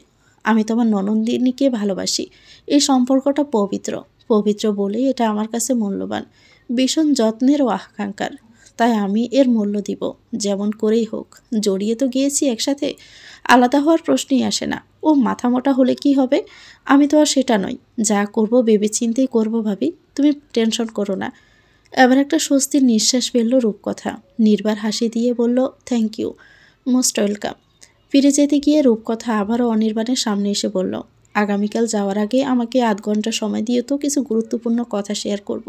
আমি তোমার ননদিনীকে ভালোবাসি। এই সম্পর্কটা পবিত্র, পবিত্র বলেই এটা আমার কাছে মূল্যবান, ভীষণ যত্নের ও আকাঙ্ক্ষার। তাই আমি এর মূল্য দিব, যেমন করেই হোক। জড়িয়ে তো গিয়েছি একসাথে, আলাদা হওয়ার প্রশ্নই আসে না। ও মাথা মোটা হলে কি হবে? আমি তো আর সেটা নই। যা করব ভেবেচিন্তেই করব ভাবি, তুমি টেনশন করো না। এবার একটা স্বস্তির নিঃশ্বাস ফেলল রূপকথা। নির্বার হাসি দিয়ে বলল, থ্যাংক ইউ, মোস্ট ওয়েলকাম। ফিরে যেতে গিয়ে রূপকথা আবারও অনির্বাণের সামনে এসে বলল, আগামীকাল যাওয়ার আগে আমাকে আধ ঘন্টা সময় দিয়ে তো কিছু গুরুত্বপূর্ণ কথা শেয়ার করব।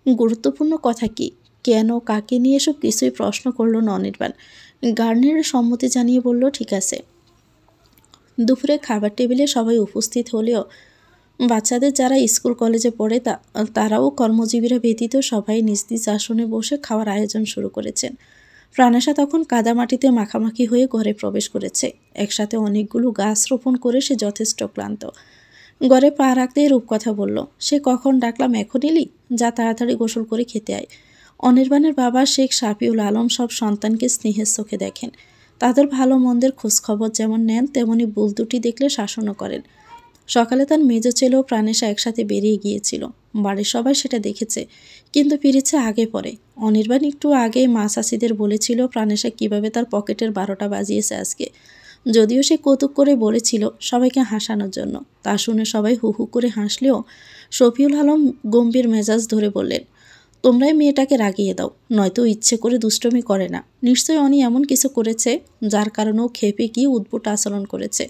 গুরুত্বপূর্ণ কথা কি, কেন, কাকে নিয়ে এসব কিছুই প্রশ্ন করল না অনির্বাণ। গার্নিয়ারের সম্মতি জানিয়ে বলল, ঠিক আছে। দুপুরে খাবার টেবিলে সবাই উপস্থিত হলেও বাচ্চাদের যারা স্কুল কলেজে পড়ে তারাও কর্মজীবীরা ব্যতীত সবাই নিজ নিজ আসনে বসে খাওয়ার আয়োজন শুরু করেছেন। প্রাণাশা তখন কাদামাটিতে মাখামাখি হয়ে ঘরে প্রবেশ করেছে। একসাথে অনেকগুলো গাছ রোপণ করে সে যথেষ্ট ক্লান্ত। ঘরে পা রাখতেই রূপকথা বলল, সে কখন ডাকলাম এখন এলি? যা তাড়াতাড়ি গোসল করে খেতে আয়। অনির্বাণের বাবা শেখ শাফিউল আলম সব সন্তানকে স্নেহের চোখে দেখেন। তাদের ভালো মন্দের খোঁজখবর যেমন নেন, তেমনি ভুল দুটি দেখলে শাসনও করেন। সকালে তার মেজো ছেলেও প্রাণেশা একসাথে বেরিয়ে গিয়েছিল। বাড়ির সবাই সেটা দেখেছে, কিন্তু ফিরেছে আগে পরে। অনির্বাণ একটু আগে মা চাষিদের বলেছিল প্রাণেশা কিভাবে তার পকেটের 12টা বাজিয়েছে আজকে। যদিও সে কৌতুক করে বলেছিল সবাইকে হাসানোর জন্য, তা শুনে সবাই হু হু করে হাসলেও শফিউল আলম গম্ভীর মেজাজ ধরে বললেন, তোমরাই মেয়েটাকে রাগিয়ে দাও, নয়তো ইচ্ছে করে দুষ্টমি করে না। নিশ্চয়ই অনি এমন কিছু করেছে যার কারণেও খেপে গিয়ে উদ্ভট আচরণ করেছে।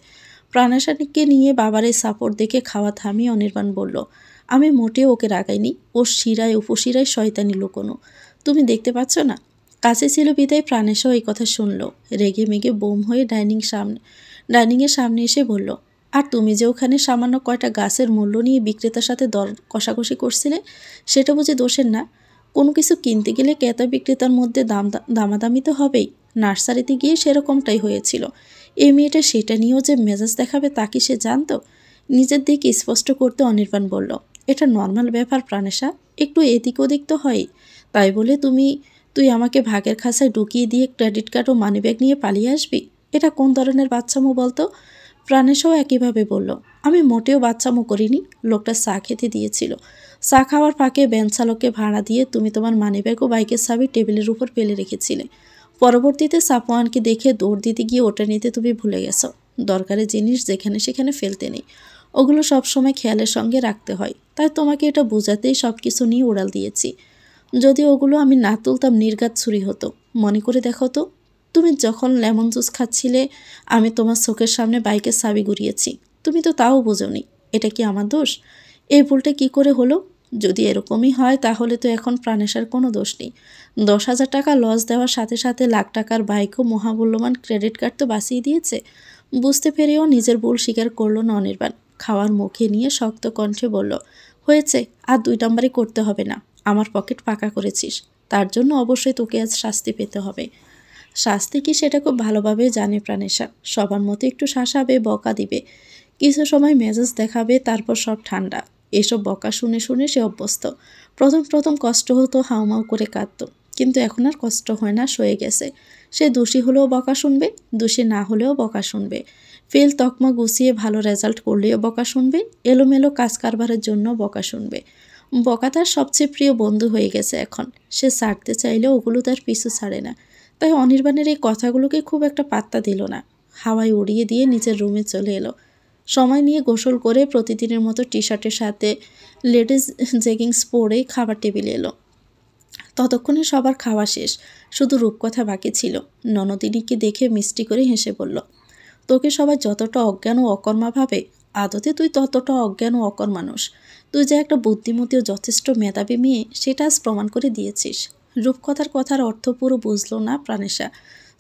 প্রাণাশাকে নিয়ে বাবার এই সাপোর্ট দেখে খাওয়া থামিয়ে অনির্বাণ বলল, আমি মোটেও ওকে রাগাইনি, ওর শিরায় উপশিরায় শয়তানি লুকোনো, তুমি দেখতে পাচ্ছ না? কাছে ছিল বিদায় প্রাণেশাও এই কথা শুনল। রেগে মেগে বোম হয়ে ডাইনিংয়ের সামনে এসে বলল, আর তুমি যে ওখানে সামান্য কয়টা গাছের মূল্য নিয়ে বিক্রেতার সাথে দর কষাকষি করছিলে, সেটা বুঝি দোষের না? কোনো কিছু কিনতে গেলে ক্রেতা বিক্রেতার মধ্যে দামাদামি তো হবেই। নার্সারিতে গিয়ে সেরকমটাই হয়েছিল। এই মেয়েটা সেটা নিয়েও যে মেজাজ দেখাবে তা কি সে জানতো? নিজের দিক স্পষ্ট করতে অনির্বাণ বলল, এটা নর্মাল ব্যাপার প্রাণেশা, একটু এদিক ওদিক তো হয়। তাই বলে তুই আমাকে ভাগের খাঁচায় ঢুকিয়ে দিয়ে ক্রেডিট কার্ড ও মানিব্যাগ নিয়ে পালিয়ে আসবি? এটা কোন ধরনের বাচ্চামো বলতো? প্রাণেশাও একইভাবে বলল, আমি মোটেও বাচ্চামো করিনি, লোকটা চা খেতে দিয়েছিল। চা খাওয়ার ফাঁকে ভ্যান চালককে ভাড়া দিয়ে তুমি তোমার মানিব্যাগ ও বাইকের চাবি টেবিলের উপর ফেলে রেখেছিলে। পরবর্তীতে সাফওয়ানকে দেখে দৌড় দিতে গিয়ে ওটা নিতে তুমি ভুলে গেছো। দরকারি জিনিস যেখানে সেখানে ফেলতে নেই, ওগুলো সবসময় খেয়ালের সঙ্গে রাখতে হয়। তাই তোমাকে এটা বোঝাতেই সব কিছু নিয়ে উড়াল দিয়েছি। যদি ওগুলো আমি না তুলতাম নির্ঘাত ছুরি হতো। মনে করে দেখো তো, তুমি যখন লেমন জুস খাচ্ছিলে আমি তোমার চোখের সামনে বাইকের চাবি ঘুরিয়েছি, তুমি তো তাও বোঝোনি। এটা কি আমার দোষ? এই ভুলটা কি করে হলো? যদি এরকমই হয় তাহলে তো এখন প্রাণেশার কোনো দোষ নেই। 10,000 টাকা লস দেওয়ার সাথে সাথে লাখ টাকার বাইক ও মহামূল্যবান ক্রেডিট কার্ড তো বাঁচিয়ে দিয়েছে। বুঝতে পেরেও নিজের ভুল স্বীকার করল না অনির্বাণ। খাওয়ার মুখে নিয়ে শক্ত কণ্ঠে বলল, হয়েছে, আর 2 নম্বরই করতে হবে না। আমার পকেট পাকা করেছিস, তার জন্য অবশ্যই তোকে আজ শাস্তি পেতে হবে। শাস্তি কি সেটা খুব ভালোভাবে জানে প্রাণেশা। সবার মতো একটু শাসাবে, বকা দিবে, কিছু সময় মেজাজ দেখাবে, তারপর সব ঠান্ডা। এসব বকা শুনে শুনে সে অভ্যস্ত। প্রথম প্রথম কষ্ট হতো, হাউমাউ করে কাঁদত, কিন্তু এখন আর কষ্ট হয় না, সয়ে গেছে। সে দোষী হলেও বকা শুনবে, দোষী না হলেও বকা শুনবে। ফেল তকমা গুছিয়ে ভালো রেজাল্ট করলেও বকা শুনবে, এলোমেলো কাজ কারবারের জন্য বকা শুনবে। বকা তার সবচেয়ে প্রিয় বন্ধু হয়ে গেছে এখন। সে ছাড়তে চাইলেও ওগুলো তার পিছু ছাড়ে না। তাই অনির্বাণের এই কথাগুলোকে খুব একটা পাত্তা দিল না। হাওয়ায় উড়িয়ে দিয়ে নিজের রুমে চলে এলো। সময় নিয়ে গোসল করে প্রতিদিনের মতো টি শার্টের সাথে লেডিস জেগিংস পরে খাবার টেবিলে এলো। ততক্ষণে সবার খাওয়া শেষ, শুধু রূপকথা বাকি ছিল। ননদিনীকে দেখে মিষ্টি করে হেসে বলল, তোকে সবাই যতটা অজ্ঞান ও অকর্মা ভাবে, আদতে তুই ততটা অজ্ঞান ও অকর্মানুষ। তুই যে একটা বুদ্ধিমতী ও যথেষ্ট মেধাবী মেয়ে, সেটা আজ প্রমাণ করে দিয়েছিস। রূপকথার কথার অর্থ পুরো বুঝল না প্রাণেশা।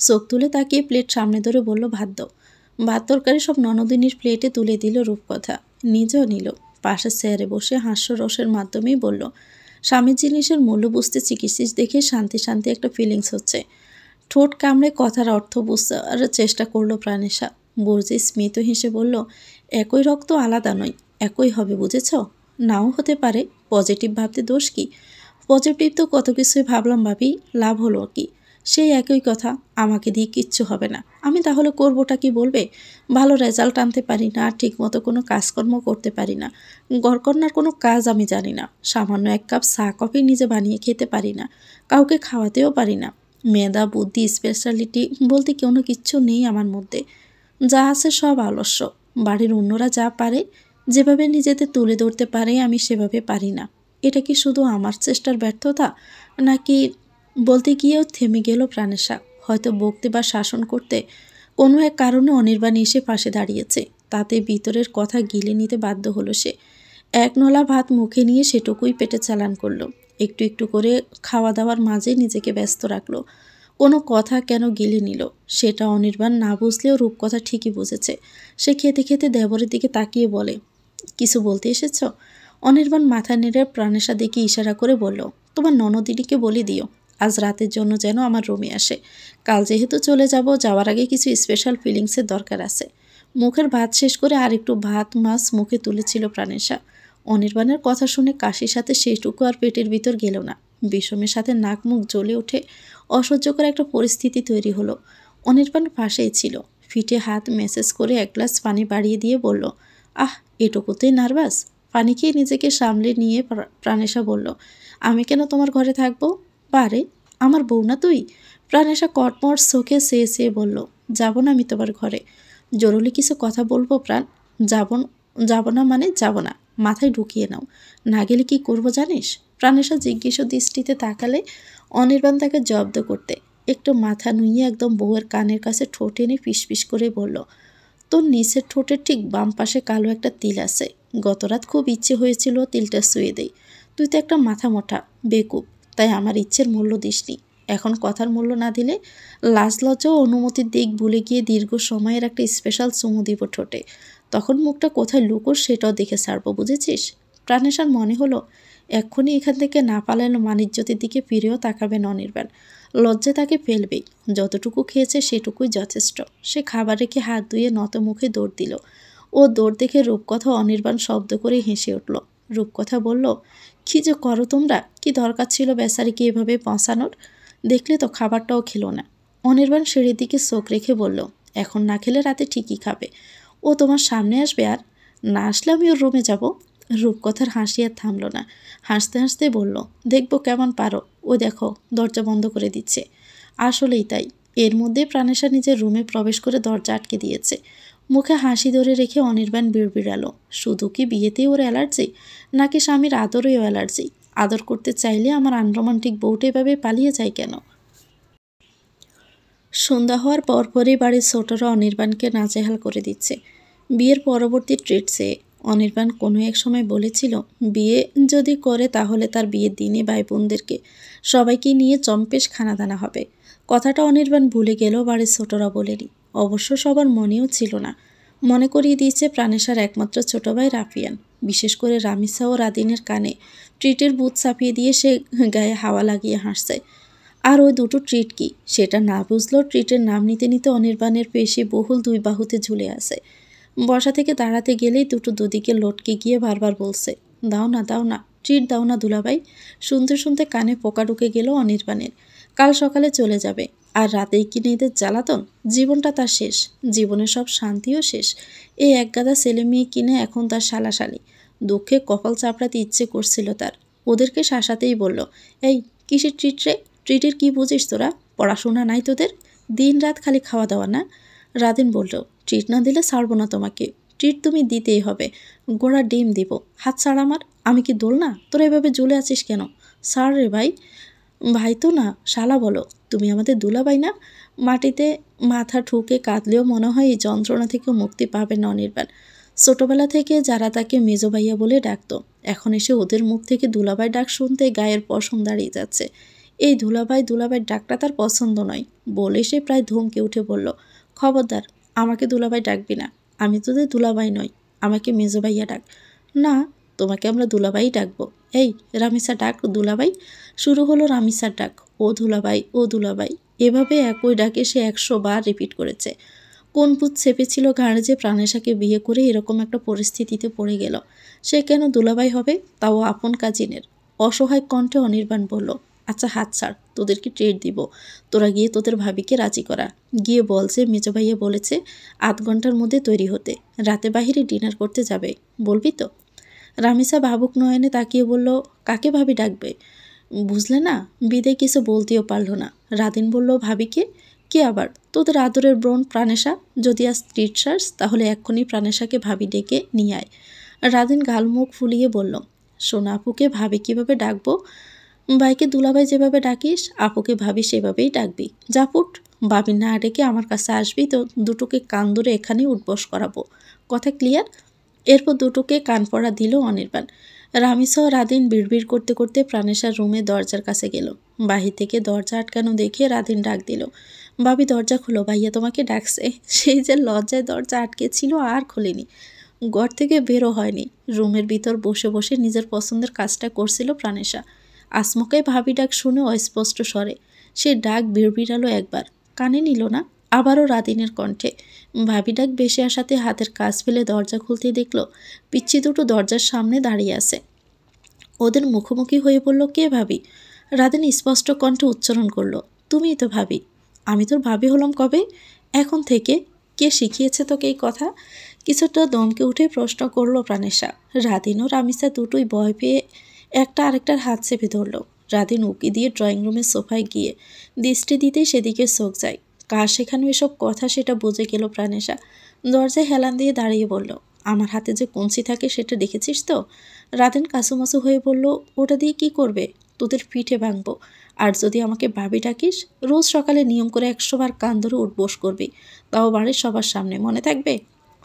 চোখ তুলে তাকিয়ে প্লেট সামনে ধরে বলল, ভাত দাও। ভাত তরকারি সব ননদিনীর প্লেটে তুলে দিল রূপকথা, নিজেও নিল। পাশে চেয়ারে বসে হাস্যরসের মাধ্যমেই বলল, স্বামীর জিনিসের মূল্য বুঝতে শিখেছিস দেখে শান্তি শান্তি একটা ফিলিংস হচ্ছে। ঠোঁট কামড়ে কথার অর্থ বুঝার চেষ্টা করলো প্রাণেশা। বর্জি স্মিত হেসে বলল, একই রক্ত আলাদা নয়, একই হবে, বুঝেছ? নাও হতে পারে, পজিটিভ ভাবতে দোষ কি? পজিটিভ তো কত কিছুই ভাবলাম ভাবি, লাভ হলো কি? সেই একই কথা, আমাকে দিয়ে কিচ্ছু হবে না। আমি তাহলে করবোটা কি বলবে? ভালো রেজাল্ট আনতে পারি না, ঠিকমতো কোনো কাজকর্ম করতে পারি না, ঘরকন্নার কোনো কাজ আমি জানি না, সামান্য 1 কাপ চা কফি নিজে বানিয়ে খেতে পারি না, কাউকে খাওয়াতেও পারি না। মেধা বুদ্ধি স্পেশালিটি বলতে কোনো কিচ্ছু নেই আমার মধ্যে। যা আছে সব আলস্য। বাড়ির অন্যরা যা পারে, যেভাবে নিজেদের তুলে ধরতে পারে, আমি সেভাবে পারি না। এটা কি শুধু আমার চেষ্টার ব্যর্থতা, নাকি? বলতে গিয়েও থেমে গেল প্রাণেশা। হয়তো বকতে বা শাসন করতে কোনো এক কারণে অনির্বাণ এসে পাশে দাঁড়িয়েছে, তাতে ভিতরের কথা গিলে নিতে বাধ্য হলো সে। এক নলা ভাত মুখে নিয়ে সেটুকুই পেটে চালান করলো। একটু একটু করে খাওয়া দাওয়ার মাঝে নিজেকে ব্যস্ত রাখলো। কোনো কথা কেন গিলে নিল সেটা অনির্বাণ না বুঝলেও রূপকথা ঠিকই বুঝেছে। সে খেতে খেতে দেবরের দিকে তাকিয়ে বলে, কিছু বলতে এসেছ? অনির্বাণ মাথা নেড়ে প্রাণেশা দিকে ইশারা করে বলল, তোমার ননদিনীকে বলে দিও আজ রাতের জন্য যেন আমার রুমে আসে। কাল যেহেতু চলে যাব, যাওয়ার আগে কিছু স্পেশাল ফিলিংসের দরকার আছে। মুখের ভাত শেষ করে আর একটু ভাত মাছ মুখে তুলেছিল প্রাণেশা। অনির্বাণের কথা শুনে কাশির সাথে সেইটুকু আর পেটের ভিতর গেল না। বিষমের সাথে নাক মুখ জ্বলে ওঠে। অসহ্যকর একটা পরিস্থিতি তৈরি হলো। অনির্বাণ পাশেই ছিল। ফিটে হাত মেসেজ করে 1 গ্লাস পানি বাড়িয়ে দিয়ে বলল, আহ, এটুকুতেই নার্ভাস? পানি খেয়ে নিজেকে সামলে নিয়ে প্রাণেশা বলল, আমি কেন তোমার ঘরে থাকবো? পারে, আমার বউ না তুই? প্রাণেশা কটমট চোখে চেয়ে চেয়ে বলল, যাব না আমি তোমার ঘরে। জরুরি কিছু কথা বলবো প্রাণ। যাব যাব না মানে যাব না, মাথায় ঢুকিয়ে নাও। না গেলে কি করবো জানিস? প্রাণেশা জিজ্ঞেস দৃষ্টিতে তাকালে অনির্বাণ তাকে জব্দ করতে একটু মাথা নুইয়ে একদম বউয়ের কানের কাছে ঠোঁট এনে ফিসফিস করে বলল, তোর নিচের ঠোঁটের ঠিক বাম পাশে কালো একটা তিল আছে। গতরাত খুব ইচ্ছে হয়েছিল তিলটা ছুঁয়ে দেই। তুই তো একটা মাথা মোটা বেকুব, তাই আমার ইচ্ছের মূল্য দিসনি। এখন কথার মূল্য না দিলে লাজ লজ্জা ও অনুমতির দিক ভুলে গিয়ে দীর্ঘ সময়ের একটা স্পেশাল চুমু দিব ঠোঁটে। তখন মুখটা কোথায় লুকোস সেটাও দেখে ছাড়বো, বুঝেছিস? প্রাণেশার মনে হলো এক্ষুনি এখান থেকে না পালানো মানিজ্যতের দিকে ফিরেও তাকাবেন অনির্বাণ। লজ্জা তাকে ফেলবেই। যতটুকু খেয়েছে সেটুকুই যথেষ্ট। সে খাবার রেখে হাত ধুয়ে নত মুখে দৌড় দিল। ও দৌড় দেখে রূপকথা অনির্বাণ শব্দ করে হেসে উঠল। রূপকথা বলল, কী যে করো তোমরা, কি দরকার ছিল বেচারিকে এভাবে পৌঁছানোর? দেখলে তো খাবারটাও খেলো না। অনির্বাণ সিঁড়ির দিকে চোখ রেখে বলল, এখন না খেলে রাতে ঠিকই খাবে। ও তোমার সামনে আসবে, আর না আসলে আমি ওর রুমে যাব। রূপকথার হাসি আর থামল না। হাসতে হাসতে বলল, দেখবো কেমন পারো। ও দেখো দরজা বন্ধ করে দিচ্ছে। আসলেই তাই। এর মধ্যে প্রাণেশা নিজের রুমে প্রবেশ করে দরজা আটকে দিয়েছে। মুখে হাসি ধরে রেখে অনির্বাণ বিড়বিড়ালো, শুধু কি বিয়েতেই ওর অ্যালার্জি, নাকি স্বামীর আদরেও অ্যালার্জি? আদর করতে চাইলে আমার আনরোমান্টিক বউটা এভাবে পালিয়ে যায় কেন? সন্ধ্যা হওয়ার পরপরই বাড়ির ছোটরা অনির্বাণকে নাজেহাল করে দিচ্ছে বিয়ের পরবর্তী ট্রিট চেয়ে। অনির্বাণ কোনো এক সময় বলেছিল, বিয়ে যদি করে তাহলে তার বিয়ের দিনে ভাই বোনদেরকে সবাইকে নিয়ে জম্পেশ খানাদানা হবে। কথাটা অনির্বাণ ভুলে গেলেও বাড়ির ছোটরা বলেনি। অবশ্য সবার মনেও ছিল না। মনে করিয়ে দিয়েছে প্রাণেশার একমাত্র ছোট ভাই রাফিয়ান। বিশেষ করে রামিসা ও রাদিনের কানে ট্রিটের বুথ চাপিয়ে দিয়ে সে গায়ে হাওয়া লাগিয়ে হাসছে। আর ওই দুটো ট্রিট কি সেটা না বুঝলেও ট্রিটের নাম নিতে নিতে অনির্বাণের পেশি বহুল দুই বাহুতে ঝুলে আছে। বসা থেকে দাঁড়াতে গেলেই দুটো দুদিকে লটকে গিয়ে বারবার বলছে, দাও না দাও না, ট্রিট দাও না দুলাভাই। শুনতে শুনতে কানে পোকা ঢুকে গেল অনির্বাণের। কাল সকালে চলে যাবে, আর রাতেই কিনে এদের জ্বালাতন। জীবনটা তার শেষ, জীবনের সব শান্তিও শেষ। এই একগাদা ছেলে মেয়ে কিনে এখন তার শালাশালি। দুঃখে কপাল চাপড়াতে ইচ্ছে করছিল তার। ওদেরকে শাসাতেই বলল, এই কিসের ট্রিট রে? ট্রিটের কি বুঝিস তোরা? পড়াশোনা নাই তোদের? দিন রাত খালি খাওয়া দাওয়া না? রাদিন বলল, ট্রিট না দিলে ছাড়বো না তোমাকে। ট্রিট তুমি দিতেই হবে। গোড়া ডিম দিব। হাত ছাড় আমার। আমি কি দোল না? তোরা এভাবে জ্বলে আছিস কেন? ছাড় রে ভাই। ভাই তো না, শালা বলো। তুমি আমাদের দুলাভাই না? মাটিতে মাথা ঠুকে কাঁদলেও মনে হয় এই যন্ত্রণা থেকে মুক্তি পাবে না অনির্বাণ। ছোটবেলা থেকে যারা তাকে মেজো ভাইয়া বলে ডাকতো, এখন এসে ওদের মুখ থেকে দুলাভাই ডাক শুনতে গায়ের পশম দাঁড়িয়ে যাচ্ছে। এই দুলাভাই দুলাভাই ডাকটা তার পছন্দ নয় বলে সে প্রায় ধমকে উঠে বলল, খবরদার, আমাকে দুলাভাই ডাকবি না। আমি তোদের দুলাভাই নই, আমাকে মেজো ভাইয়া ডাক। না, তোমাকে আমরা দুলাভাই ডাকবো। এই রামিসা ডাক দুলাভাই। শুরু হলো রামিসার ডাক, ও দুলাভাই ও দুলাভাই। এভাবে একই ডাকে সে 100 বার রিপিট করেছে। কোন ভূত চেপেছিল ঘাড়ে যে প্রাণেশাকে বিয়ে করে এরকম একটা পরিস্থিতিতে পড়ে গেল? সে কেন দুলাভাই হবে, তাও আপন কাজিনের? অসহায় কণ্ঠে অনির্বাণ বলল, আচ্ছা হাত ছাড়, তোদেরকে ট্রিট দিব। তোরা গিয়ে তোদের ভাবিকে রাজি করা। গিয়ে বল যে মেজো ভাইয়া বলেছে 8 ঘন্টার মধ্যে তৈরি হতে, রাতে বাহিরে ডিনার করতে যাবে। বলবি তো? রামিসা ভাবুক নয়নে তাকিয়ে বলল, কাকে ভাবি ডাকবে? বুঝলে না? বিদায় কিছু বলতেও পারল না। রাদিন বলল, ভাবিকে? কে আবার? তোদের আদরের বোন প্রাণেশা। যদি আজ ট্রিট সার্স তাহলে এক্ষুনি প্রাণেশাকে ভাবি ডেকে নিয়ে আয়। রাদিন গাল মুখ ফুলিয়ে বলল, সোনা আপুকে ভাবি কীভাবে ডাকবো? ভাইকে দুলাভাই যেভাবে ডাকিস, আপুকে ভাবি সেভাবেই ডাকবি। যা পুট। ভাবি না ডেকে আমার কাছে আসবি তো দুটোকে কান ধরে এখানে উঠবস করাবো। কথা ক্লিয়ার? এরপর দুটোকে কান পড়া দিল অনির্বাণ। রামিসা ও রাদিন বিড়বিড় করতে করতে প্রাণেশার রুমে দরজার কাছে গেল। বাহির থেকে দরজা আটকানো দেখে রাদিন ডাক দিল, ভাবি দরজা খুলো, ভাইয়া তোমাকে ডাকছে। সেই যে লজ্জায় দরজা আটকে ছিল আর খোলেনি। ঘর থেকে বেরো হয়নি। রুমের ভিতর বসে বসে নিজের পছন্দের কাজটা করছিল প্রাণেশা। আসমকাই ভাবি ডাক শুনে অস্পষ্ট স্বরে। সে ডাক বিড়বিড়ালো একবার, কানে নিল না। আবারও রাদিনের কণ্ঠে। ভাবি ডাক বেশি আসাতে হাতের কাজ ফেলে দরজা খুলতে দেখল পিচ্ছি দুটো দরজার সামনে দাঁড়িয়ে আছে। ওদের মুখোমুখি হয়ে বলল, কে ভাবি? রাদিন স্পষ্ট কণ্ঠে উচ্চারণ করলো, তুমিই তো ভাবি। আমি তোর ভাবি হলাম কবে? এখন থেকে। কে শিখিয়েছে তোকে এই কথা? কিছুটা দমকে উঠে প্রশ্ন করলো প্রাণেশা। রাদিন ও রামিসা দুটোই ভয় পেয়ে একটা আরেকটার হাত চেপে ধরল। রাদিন উকি দিয়ে ড্রয়িং রুমের সোফায় গিয়ে দৃষ্টি দিতেই সেদিকে চোখ যায়। কার শেখানো এসব কথা সেটা বুঝে গেল প্রাণেশা। দরজায় হেলান দিয়ে দাঁড়িয়ে বলল, আমার হাতে যে কঞ্চি থাকে সেটা দেখেছিস তো? রাদিন কাসুমাসু হয়ে বলল, ওটা দিয়ে কি করবে? তোদের পিঠে ভাঙবো। আর যদি আমাকে ভাবি ডাকিস, রোজ সকালে নিয়ম করে 100 বার কান ধরে উঠবোস করবি, তাও বাড়ির সবার সামনে, মনে থাকবে?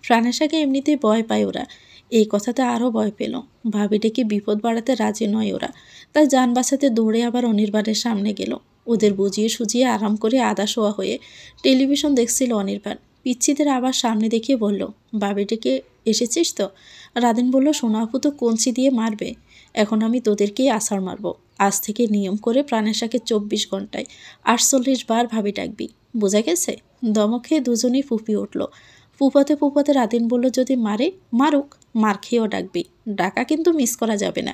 প্রাণেশাকে এমনিতেই ভয় পায় ওরা, এই কথাতে আরও ভয় পেল। ভাবি ডেকে বিপদ বাড়াতে রাজি নয় ওরা, তাই যান বাঁচাতে দৌড়ে আবার অনির্বাণের সামনে গেল। ওদের বুঝিয়ে সুজিয়ে আরাম করে আধা শোয়া হয়ে টেলিভিশন দেখছিল অনির্বাণ। পিচ্ছিদের আবার সামনে দেখিয়ে বলল, ভাবি ডেকে এসেছিস তো? রাদিন বলল, সোনা আপু তো কঞ্চি দিয়ে মারবে, এখন আমি তোদেরকেই আছাড় মারব। আজ থেকে নিয়ম করে প্রাণেশাকে 24 ঘন্টায় 48 বার ভাবি ডাকবি, বোঝা গেছে? দমক খেয়ে দুজনেই ফুঁপিয়ে উঠল। ফুপাতে ফুপাতে রাদিন বলল, যদি মারে মারুক, মার খেয়েও ডাকবি, ডাকা কিন্তু মিস করা যাবে না।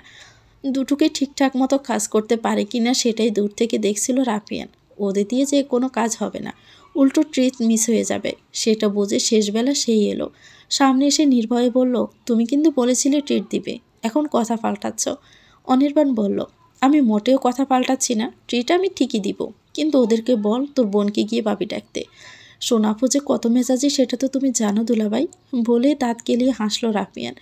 দুটোকে ঠিকঠাক মতো কাজ করতে পারে কিনা সেটাই দূর থেকে দেখছিল রাফিয়ান। ওদের দিয়ে যে কোনো কাজ হবে না, উল্টো ট্রিট মিস হয়ে যাবে, সেটা বুঝে শেষবেলা সেই এলো। সামনে এসে নির্ভয়ে বলল, তুমি কিন্তু বলেছিলে ট্রিট দিবে, এখন কথা পাল্টাচ্ছ। অনির্বাণ বলল, আমি মোটেও কথা পাল্টাচ্ছি না, ট্রিট আমি ঠিকই দিব, কিন্তু ওদেরকে বল তোর বোনকে গিয়ে ভাবি ডাকতে। সোনাপু যে কত মেজাজি সেটা তো তুমি জানো দুলাভাই, বলে দাঁত কেলিয়ে হাসলো রাফিয়ান।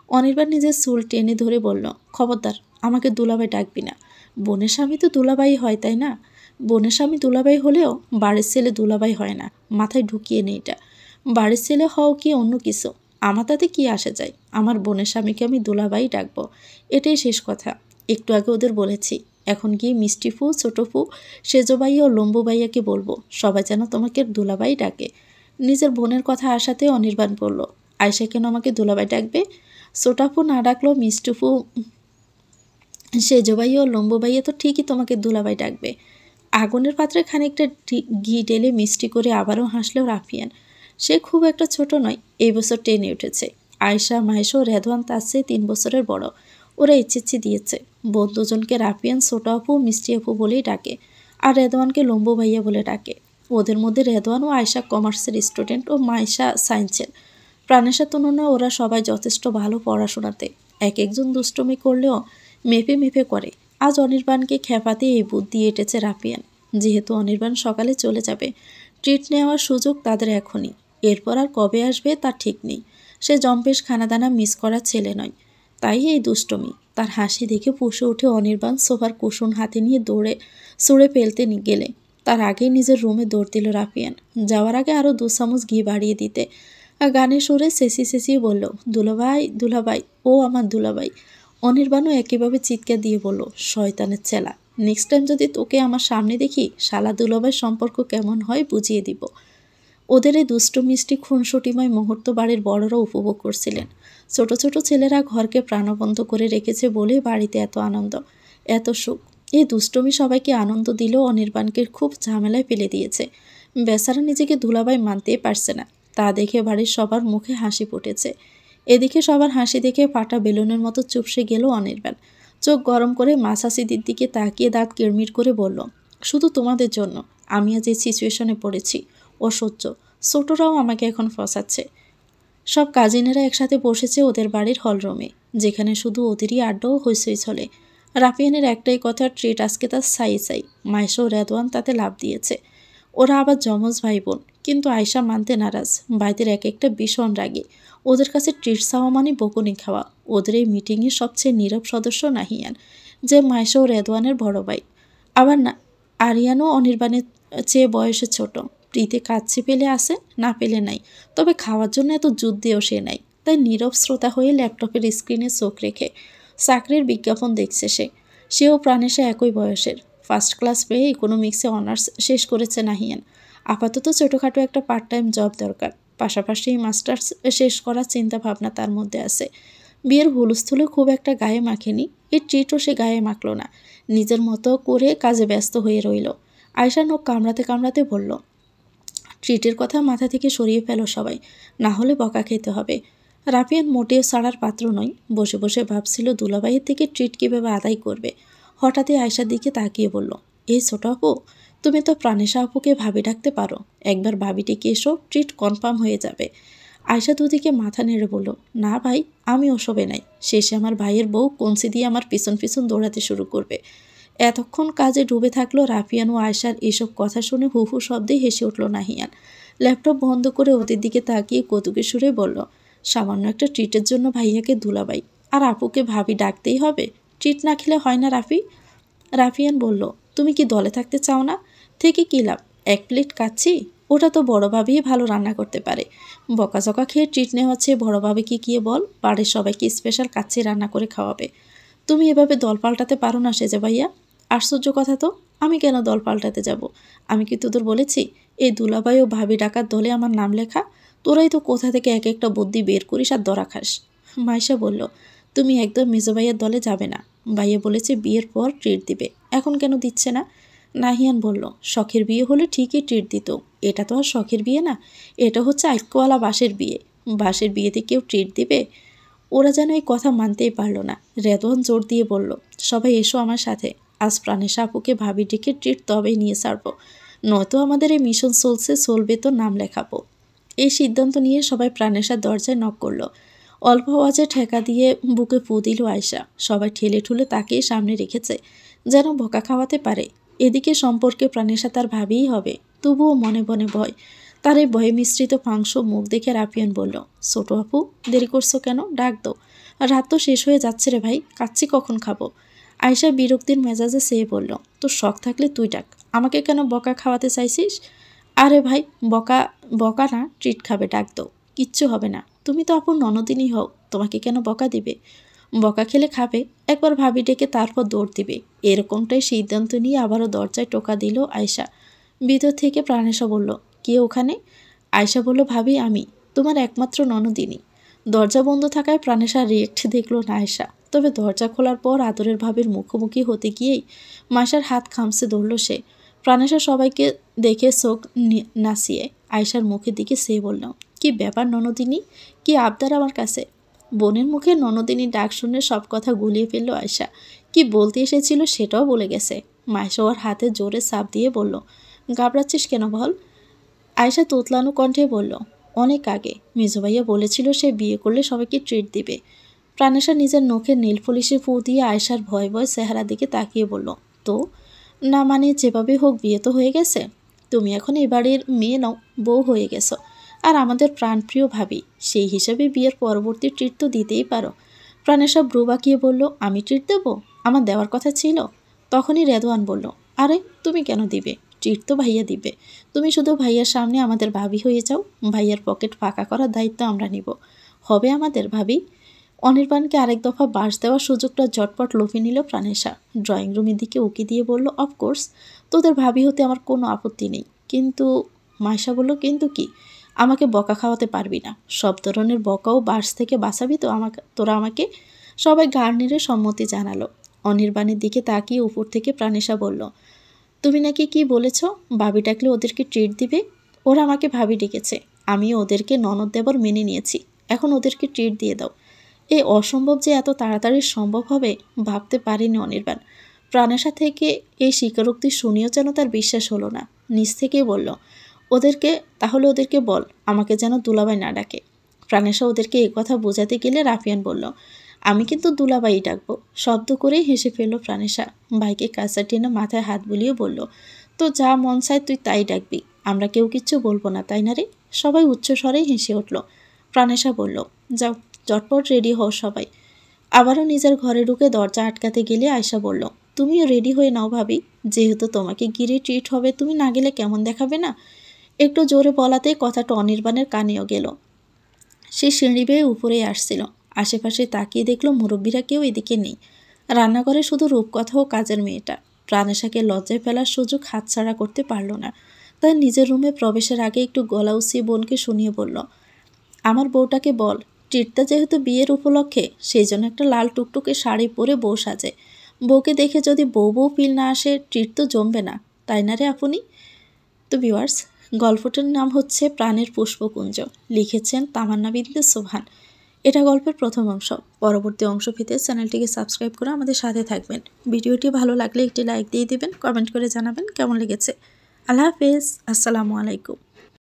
অনির্বাণ নিজের চুল টেনে ধরে বলল, খবরদার আমাকে দুলাভাই ডাকবি না, বোনের স্বামী তো দুলাভাই হয় তাই না? বোনের স্বামী দুলাভাই হলেও বাড়ির ছেলে দুলাভাই হয় না, মাথায় ঢুকিয়ে নেই এটা। বাড়ির ছেলে হও কি অন্য কিছু, আমার তাতে কি আসে যায়, আমার বোনের স্বামীকে আমি দুলাভাই ডাকবো, এটাই শেষ কথা। একটু আগে ওদের বলেছি, এখন গিয়ে মিষ্টি ফু, ছোট ফু, সেজো ভাইয়া ও লম্বু ভাইয়াকে বলবো সবাই যেন তোমাকে দুলাভাই ডাকে। নিজের বোনের কথা আসাতে অনির্বাণ বলল, আয়সা কেন আমাকে দুলাভাই ডাকবে? ছোটাফু না ডাকলো মিষ্টুফু, সেজো ভাইয়া ও লম্বু ভাইয়া তো ঠিকই তোমাকে দুলাভাই ডাকবে। আগুনের পাত্রে খানিকটা ঘি ঢেলে মিষ্টি করে আবারও হাসলেও রাফিয়ান। সে খুব একটা ছোট নয়, এই বছর 10-এ উঠেছে। আয়শা, মাহেশ ও রেদওয়ান তার চেয়ে 3 বছরের বড়। ওরা ইচ্ছে দিয়েছে, বোন দুজনকে রাফিয়ান ছোট আপু, মিষ্টি আপু বলেই ডাকে, আর রেদওয়ানকে লম্বু ভাইয়া বলে ডাকে। ওদের মধ্যে রেদওয়ান ও আয়শা কমার্সের স্টুডেন্ট ও মায়েশা সায়েন্সের। প্রাণেশার তুলনায় ওরা সবাই যথেষ্ট ভালো পড়াশোনাতে। এক একজন দুষ্টুমি করলেও মেপে মেপে করে। আজ অনির্বাণকে খেপাতে এই বুদ্ধি এঁটেছে রাফিয়ান। যেহেতু অনির্বাণ সকালে চলে যাবে, ট্রিট নেওয়ার সুযোগ তাদের এখনই, এরপর আর কবে আসবে তার ঠিক নেই। সে জম্পেশ খানাদানা মিস করার ছেলে নয়, তাই এই দুষ্টমি। তার হাসি দেখে পুষে উঠে অনির্বাণ সোফার কুশন হাতে নিয়ে ছুঁড়ে ফেলতে গেলে তার আগেই নিজের রুমে দৌড় দিল রাফিয়ান। যাওয়ার আগে আরও 2 চামচ ঘি বাড়িয়ে দিতে গানের সুরে চেঁচিয়ে বলল, দুলাভাই দুলাভাই, ও আমার দুলাভাই। অনির্বাণও একইভাবে চিৎকার দিয়ে বলল, শয়তানের চেলা, নেক্সট টাইম যদি তোকে আমার সামনে দেখি, শালা দুলাভাই সম্পর্ক কেমন হয় বুঝিয়ে দিব। ওদের এই দুষ্টু মিষ্টি খুনসুটিময় মুহূর্ত বাড়ির বড়রা উপভোগ করছিলেন। ছোট ছোট ছেলেরা ঘরকে প্রাণবন্ত করে রেখেছে বলে বাড়িতে এত আনন্দ, এত সুখ। এই দুষ্টমি সবাইকে আনন্দ দিলেও অনির্বাণকে খুব ঝামেলায় ফেলে দিয়েছে। বেচারা নিজেকে দুলাভাই মানতেই পারছে না। তা দেখে বাড়ির সবার মুখে হাসি ফুটেছে। এদিকে সবার হাসি দেখে ফাটা বেলুনের মতো চুপসে গেল অনির্বাণ। চোখ গরম করে মাসাসিদির দিকে তাকিয়ে দাঁত কিরমির করে বলল, শুধু তোমাদের জন্য আমি আজ এই সিচুয়েশনে পড়েছি, অসহ্য। ছোটরাও আমাকে এখন ফসাচ্ছে। সব কাজিনেরা একসাথে বসেছে ওদের বাড়ির হলরুমে, যেখানে শুধু ওদেরই আড্ডাও হইচই চলে। রাফিয়ানের একটাই কথা, ট্রিট আজকে তার চাই। মায়েশা ও রেদওয়ান তাতে লাভ দিয়েছে। ওরা আবার যমজ ভাই বোন, কিন্তু আয়শা মানতে নারাজ। ভাইদের এক একটা ভীষণ রাগী। ওদের কাছে ট্রিট চাওয়া মানে বকুনি খাওয়া। ওদের এই মিটিংয়ের সবচেয়ে নীরব সদস্য নাহিয়ান, যে মায়েশা ও রেদওয়ানের বড় ভাই। আবার না, আরিয়ানও অনির্বাণের চেয়ে বয়সে ছোট। প্রীতে কাচ্ছি পেলে আসে, না পেলে নাই, তবে খাওয়ার জন্য এত যুদ্ধেও সে নাই। তাই নীরব শ্রোতা হয়ে ল্যাপটপের স্ক্রিনে চোখ রেখে চাকরির বিজ্ঞাপন দেখছে সেও প্রাণেশা একই বয়সের। ফার্স্ট ক্লাস পেয়ে ইকোনমিক্সে অনার্স শেষ করেছে নাহিয়ান। আপাতত ছোটোখাটো একটা পার্ট টাইম জব দরকার, পাশাপাশি মাস্টার্স শেষ করার চিন্তা ভাবনা তার মধ্যে আছে। বিয়ের হুলস্থুলে খুব একটা গায়ে মাখেনি, এর ট্রিটও সে গায়ে মাখল না, নিজের মতো করে কাজে ব্যস্ত হয়ে রইল। আয়শা নখ কামড়াতে বলল, ট্রিটের কথা মাথা থেকে সরিয়ে ফেলো সবাই, না হলে বকা খেতে হবে। রাফিয়ান মোটেও ছাড়ার পাত্র নয়। বসে বসে ভাবছিল দুলাভাইয়ের থেকে ট্রিট কীভাবে আদায় করবে। হঠাৎই আয়শার দিকে তাকিয়ে বলল, এই ছোট আপু, তুমি তো প্রাণেশা আপুকে ভাবি ডাকতে পারো, একবার ভাবি ডেকে এসো, ট্রিট কনফার্ম হয়ে যাবে। আয়শা দুদিকে মাথা নেড়ে বলল, না ভাই, আমি ওসবে নাই। শেষে আমার ভাইয়ের বউ কনসি দিয়ে আমার পিছন দৌড়াতে শুরু করবে। এতক্ষণ কাজে ডুবে থাকলো রাফিয়ান ও আয়শার এসব কথা শুনে হুহু শব্দে হেসে উঠল নাহিয়ান। ল্যাপটপ বন্ধ করে ওদের দিকে তাকিয়ে কৌতুকের সুরে বলল, সামান্য একটা ট্রিটের জন্য ভাইয়াকে দুলাভাই আর আপুকে ভাবি ডাকতেই হবে? ট্রিট না খেলে হয় না রাফিয়ান বলল, তুমি কি দলে থাকতে চাও না? থেকে কী লাভ, 1 প্লেট কাচ্ছি, ওটা তো বড় ভাবিই ভালো রান্না করতে পারে। বকাঝকা খেয়ে ট্রিট নেওয়া হচ্ছে, বড় ভাবিকে গিয়ে বল বাড়ির সবাইকে স্পেশাল কাচ্ছি রান্না করে খাওয়াবে। তুমি এভাবে দল পাল্টাতে পারো না সেজে ভাইয়া। আশ্চর্য কথা তো, আমি কেন দল পাল্টাতে যাব? আমি কি তোদের বলেছি এই দুলাভাই ও ভাবি ডাকার দলে আমার নাম লেখা? তোরাই তো কোথা থেকে এক একটা বুদ্ধি বের করিস আর ধরা খাস। মাইশা বলল, তুমি একদম মেজো ভাইয়ের দলে যাবে না। ভাইয়া বলেছে বিয়ের পর ট্রিট দিবে, এখন কেন দিচ্ছে না? নাহিয়ান বলল, শখের বিয়ে হলে ঠিকই ট্রিট দিত। এটা তো আর শখের বিয়ে না, এটা হচ্ছে আইক্যওয়ালা বাসের বিয়ে। বাসের বিয়েতে কেউ ট্রিট দিবে? ওরা যেন এই কথা মানতেই পারল না। রেদওয়ান জোর দিয়ে বলল, সবাই এসো আমার সাথে। আজ প্রাণেশা আপুকে ভাবি ডেকে ট্রিট তবেই নিয়ে ছাড়বো, নয়তো আমাদের এই মিশন চলবে তো নাম লেখাবো। এই সিদ্ধান্ত নিয়ে সবাই প্রাণেশার দরজায় নক করলো। অল্প আওয়াজে ঠেকা দিয়ে বুকে ফু দিল আয়শা। সবাই ঠেলে ঠুলে তাকেই সামনে রেখেছে, যেন বোকা খাওয়াতে পারে। এদিকে সম্পর্কে প্রাণেশা তার ভাবিই হবে, তবুও মনে মনে ভয়। তার এই ভয়ে মিশ্রিত পাংশ মুখ দেখে রাফিয়ান বলল, ছোট আপু দেরি করছো কেন, ডাক দাও। রাত তো শেষ হয়ে যাচ্ছে রে ভাই, কাচ্চি কখন খাবো? আয়শা বিরক্তির মেজাজে চেয়ে বলল, তোর শখ থাকলে তুই ডাক, আমাকে কেন বকা খাওয়াতে চাইছিস? আরে ভাই, বকা বকা না, ট্রিট খাবে, ডাক দাও। কিচ্ছু হবে না, তুমি তো আপন ননদিনী হও, তোমাকে কেন বকা দিবে? বকা খেলে খাবে, একবার ভাবি ডেকে তারপর দৌড় দিবে। এরকমটাই সিদ্ধান্ত নিয়ে আবারও দরজায় টোকা দিল আয়শা। ভিতর থেকে প্রাণেশা বলল, কে ওখানে? আয়শা বলল, ভাবি আমি, তোমার একমাত্র ননদিনী। দরজা বন্ধ থাকায় প্রাণেশা রিয়েক্ট দেখল না আয়শা, তবে দরজা খোলার পর আদরের ভাবির মুখোমুখি হতে গিয়েই মাসার হাত খামছে ধরল সে। প্রাণেশা সবাইকে দেখে চোখ নাচিয়ে আয়শার মুখের দিকে সে বলল, কি ব্যাপার ননদিনী, কি আবদার আমার কাছে? বোনের মুখে ননদিনী ডাক শুনে সব কথা গুলিয়ে ফেলল আয়শা। কি বলতে এসেছিল সেটাও বলে গেছে। মাইশা ওর হাতে জোরে চাপ দিয়ে বলল, ঘাবড়াচ্ছিস কেন বল? আয়শা তোতলানো কণ্ঠে বলল, অনেক আগে মেজো ভাইয়া বলেছিল সে বিয়ে করলে সবাইকে ট্রিট দিবে। প্রাণেশা নিজের নখের নীল পলিশে ফু দিয়ে আয়শার ভয় ভয় চেহারা দিকে তাকিয়ে বলল, তো? না মানে যেভাবে হোক বিয়ে তো হয়ে গেছে, তুমি এখন এ বাড়ির মেয়ে নাও, বউ হয়ে গেছো, আর আমাদের প্রাণপ্রিয় ভাবি, সেই হিসাবে বিয়ের পরবর্তী ট্রিট তো দিতেই পারো। প্রাণেশা ব্রু বাঁকিয়ে বলল, আমি ট্রিট দেবো? আমার দেওয়ার কথা ছিল। তখনই রেদওয়ান বলল, আরে তুমি কেন দিবে? ট্রিট তো ভাইয়া দিবে, তুমি শুধু ভাইয়ার সামনে আমাদের ভাবি হয়ে যাও, ভাইয়ার পকেট ফাঁকা করার দায়িত্ব আমরা নিব। হবে আমাদের ভাবি। অনির্বাণকে আরেক দফা বাস দেওয়ার সুযোগটা ঝটপট লোভে নিল প্রাণেশা। ড্রয়িং রুমের দিকে উকি দিয়ে বলল, অফকোর্স তোদের ভাবি হতে আমার কোনো আপত্তি নেই, কিন্তু মাইশা বলল, কিন্তু কি? আমাকে বকা খাওয়াতে পারবি না, সব ধরনের বকাও বাস থেকে বাঁচাবি তো তোরা আমাকে। সবাই গাড় নেড়ে সম্মতি জানালো। অনির্বাণের দিকে তাকিয়ে উপর থেকে প্রাণেশা বলল, তুমি নাকি কি বলেছ, ভাবি ডাকলে ওদেরকে ট্রিট দিবে? ওরা আমাকে ভাবি ডেকেছে, আমি ওদেরকে ননদ দেবর মেনে নিয়েছি, এখন ওদেরকে ট্রিট দিয়ে দাও। এই অসম্ভব যে এত তাড়াতাড়ি সম্ভব হবে ভাবতে পারিনি অনির্বাণ। প্রাণেশা থেকে এই স্বীকারোক্তি শুনিও যেন তার বিশ্বাস হলো না। নিজ থেকেই বলল, ওদেরকে বল আমাকে যেন দুলাভাই না ডাকে। প্রাণেশা ওদেরকে এই কথা বোঝাতে গেলে রাফিয়ান বলল, আমি কিন্তু দুলাভাই ডাকবো। শব্দ করেই হেসে ফেলল প্রাণেশা। ভাইকে কাছে টেনে মাথায় হাত বুলিয়ে বলল, তো যা মন চায় তুই তাই ডাকবি, আমরা কেউ কিচ্ছু বলবো না, তাই না রে? সবাই উচ্চস্বরেই হেসে উঠল। প্রাণেশা বলল, যাও চটপট রেডি হও সবাই। আবারও নিজের ঘরে ঢুকে দরজা আটকাতে গেলে আয়শা বলল, তুমিও রেডি হয়ে নাও ভাবি, যেহেতু তোমাকে গিরে ট্রিট হবে, তুমি না গেলে কেমন দেখাবে না? একটু জোরে বলাতে কথাটা অনির্বাণের কানেও গেল। সে সিঁড়ি বেয়ে উপরেই আসছিল। আশেপাশে তাকিয়ে দেখলো মুরব্বীরা কেউ এদিকে নেই। রান্নাঘরে শুধু রূপকথা ও কাজের মেয়েটা। প্রাণেশাকে লজ্জায় ফেলার সুযোগ হাতছাড়া করতে পারল না। তাই নিজের রুমে প্রবেশের আগে একটু গলা উঁচিয়ে বোনকে শুনিয়ে বলল, আমার বউটাকে বল ট্রিটটা যেহেতু বিয়ের উপলক্ষে, সেই জন্য একটা লাল টুকটুকে শাড়ি পরে বউ সাজে। বউকে দেখে যদি বউ ফিল না আসে, ট্রিট তো জমবে না, তাই না রে আপনি? তো ভিউয়ার্স, গল্পটার নাম হচ্ছে প্রাণের পুষ্পকুঞ্জ। লিখেছেন তামান্না বিনতে সোবহান। এটা গল্পের প্রথম অংশ। পরবর্তী অংশ পেতে চ্যানেলটিকে সাবস্ক্রাইব করে আমাদের সাথে থাকবেন। ভিডিওটি ভালো লাগলে একটি লাইক দিয়ে দিবেন, কমেন্ট করে জানাবেন কেমন লেগেছে। আল্লাহ হাফেজ, আসসালামু আলাইকুম।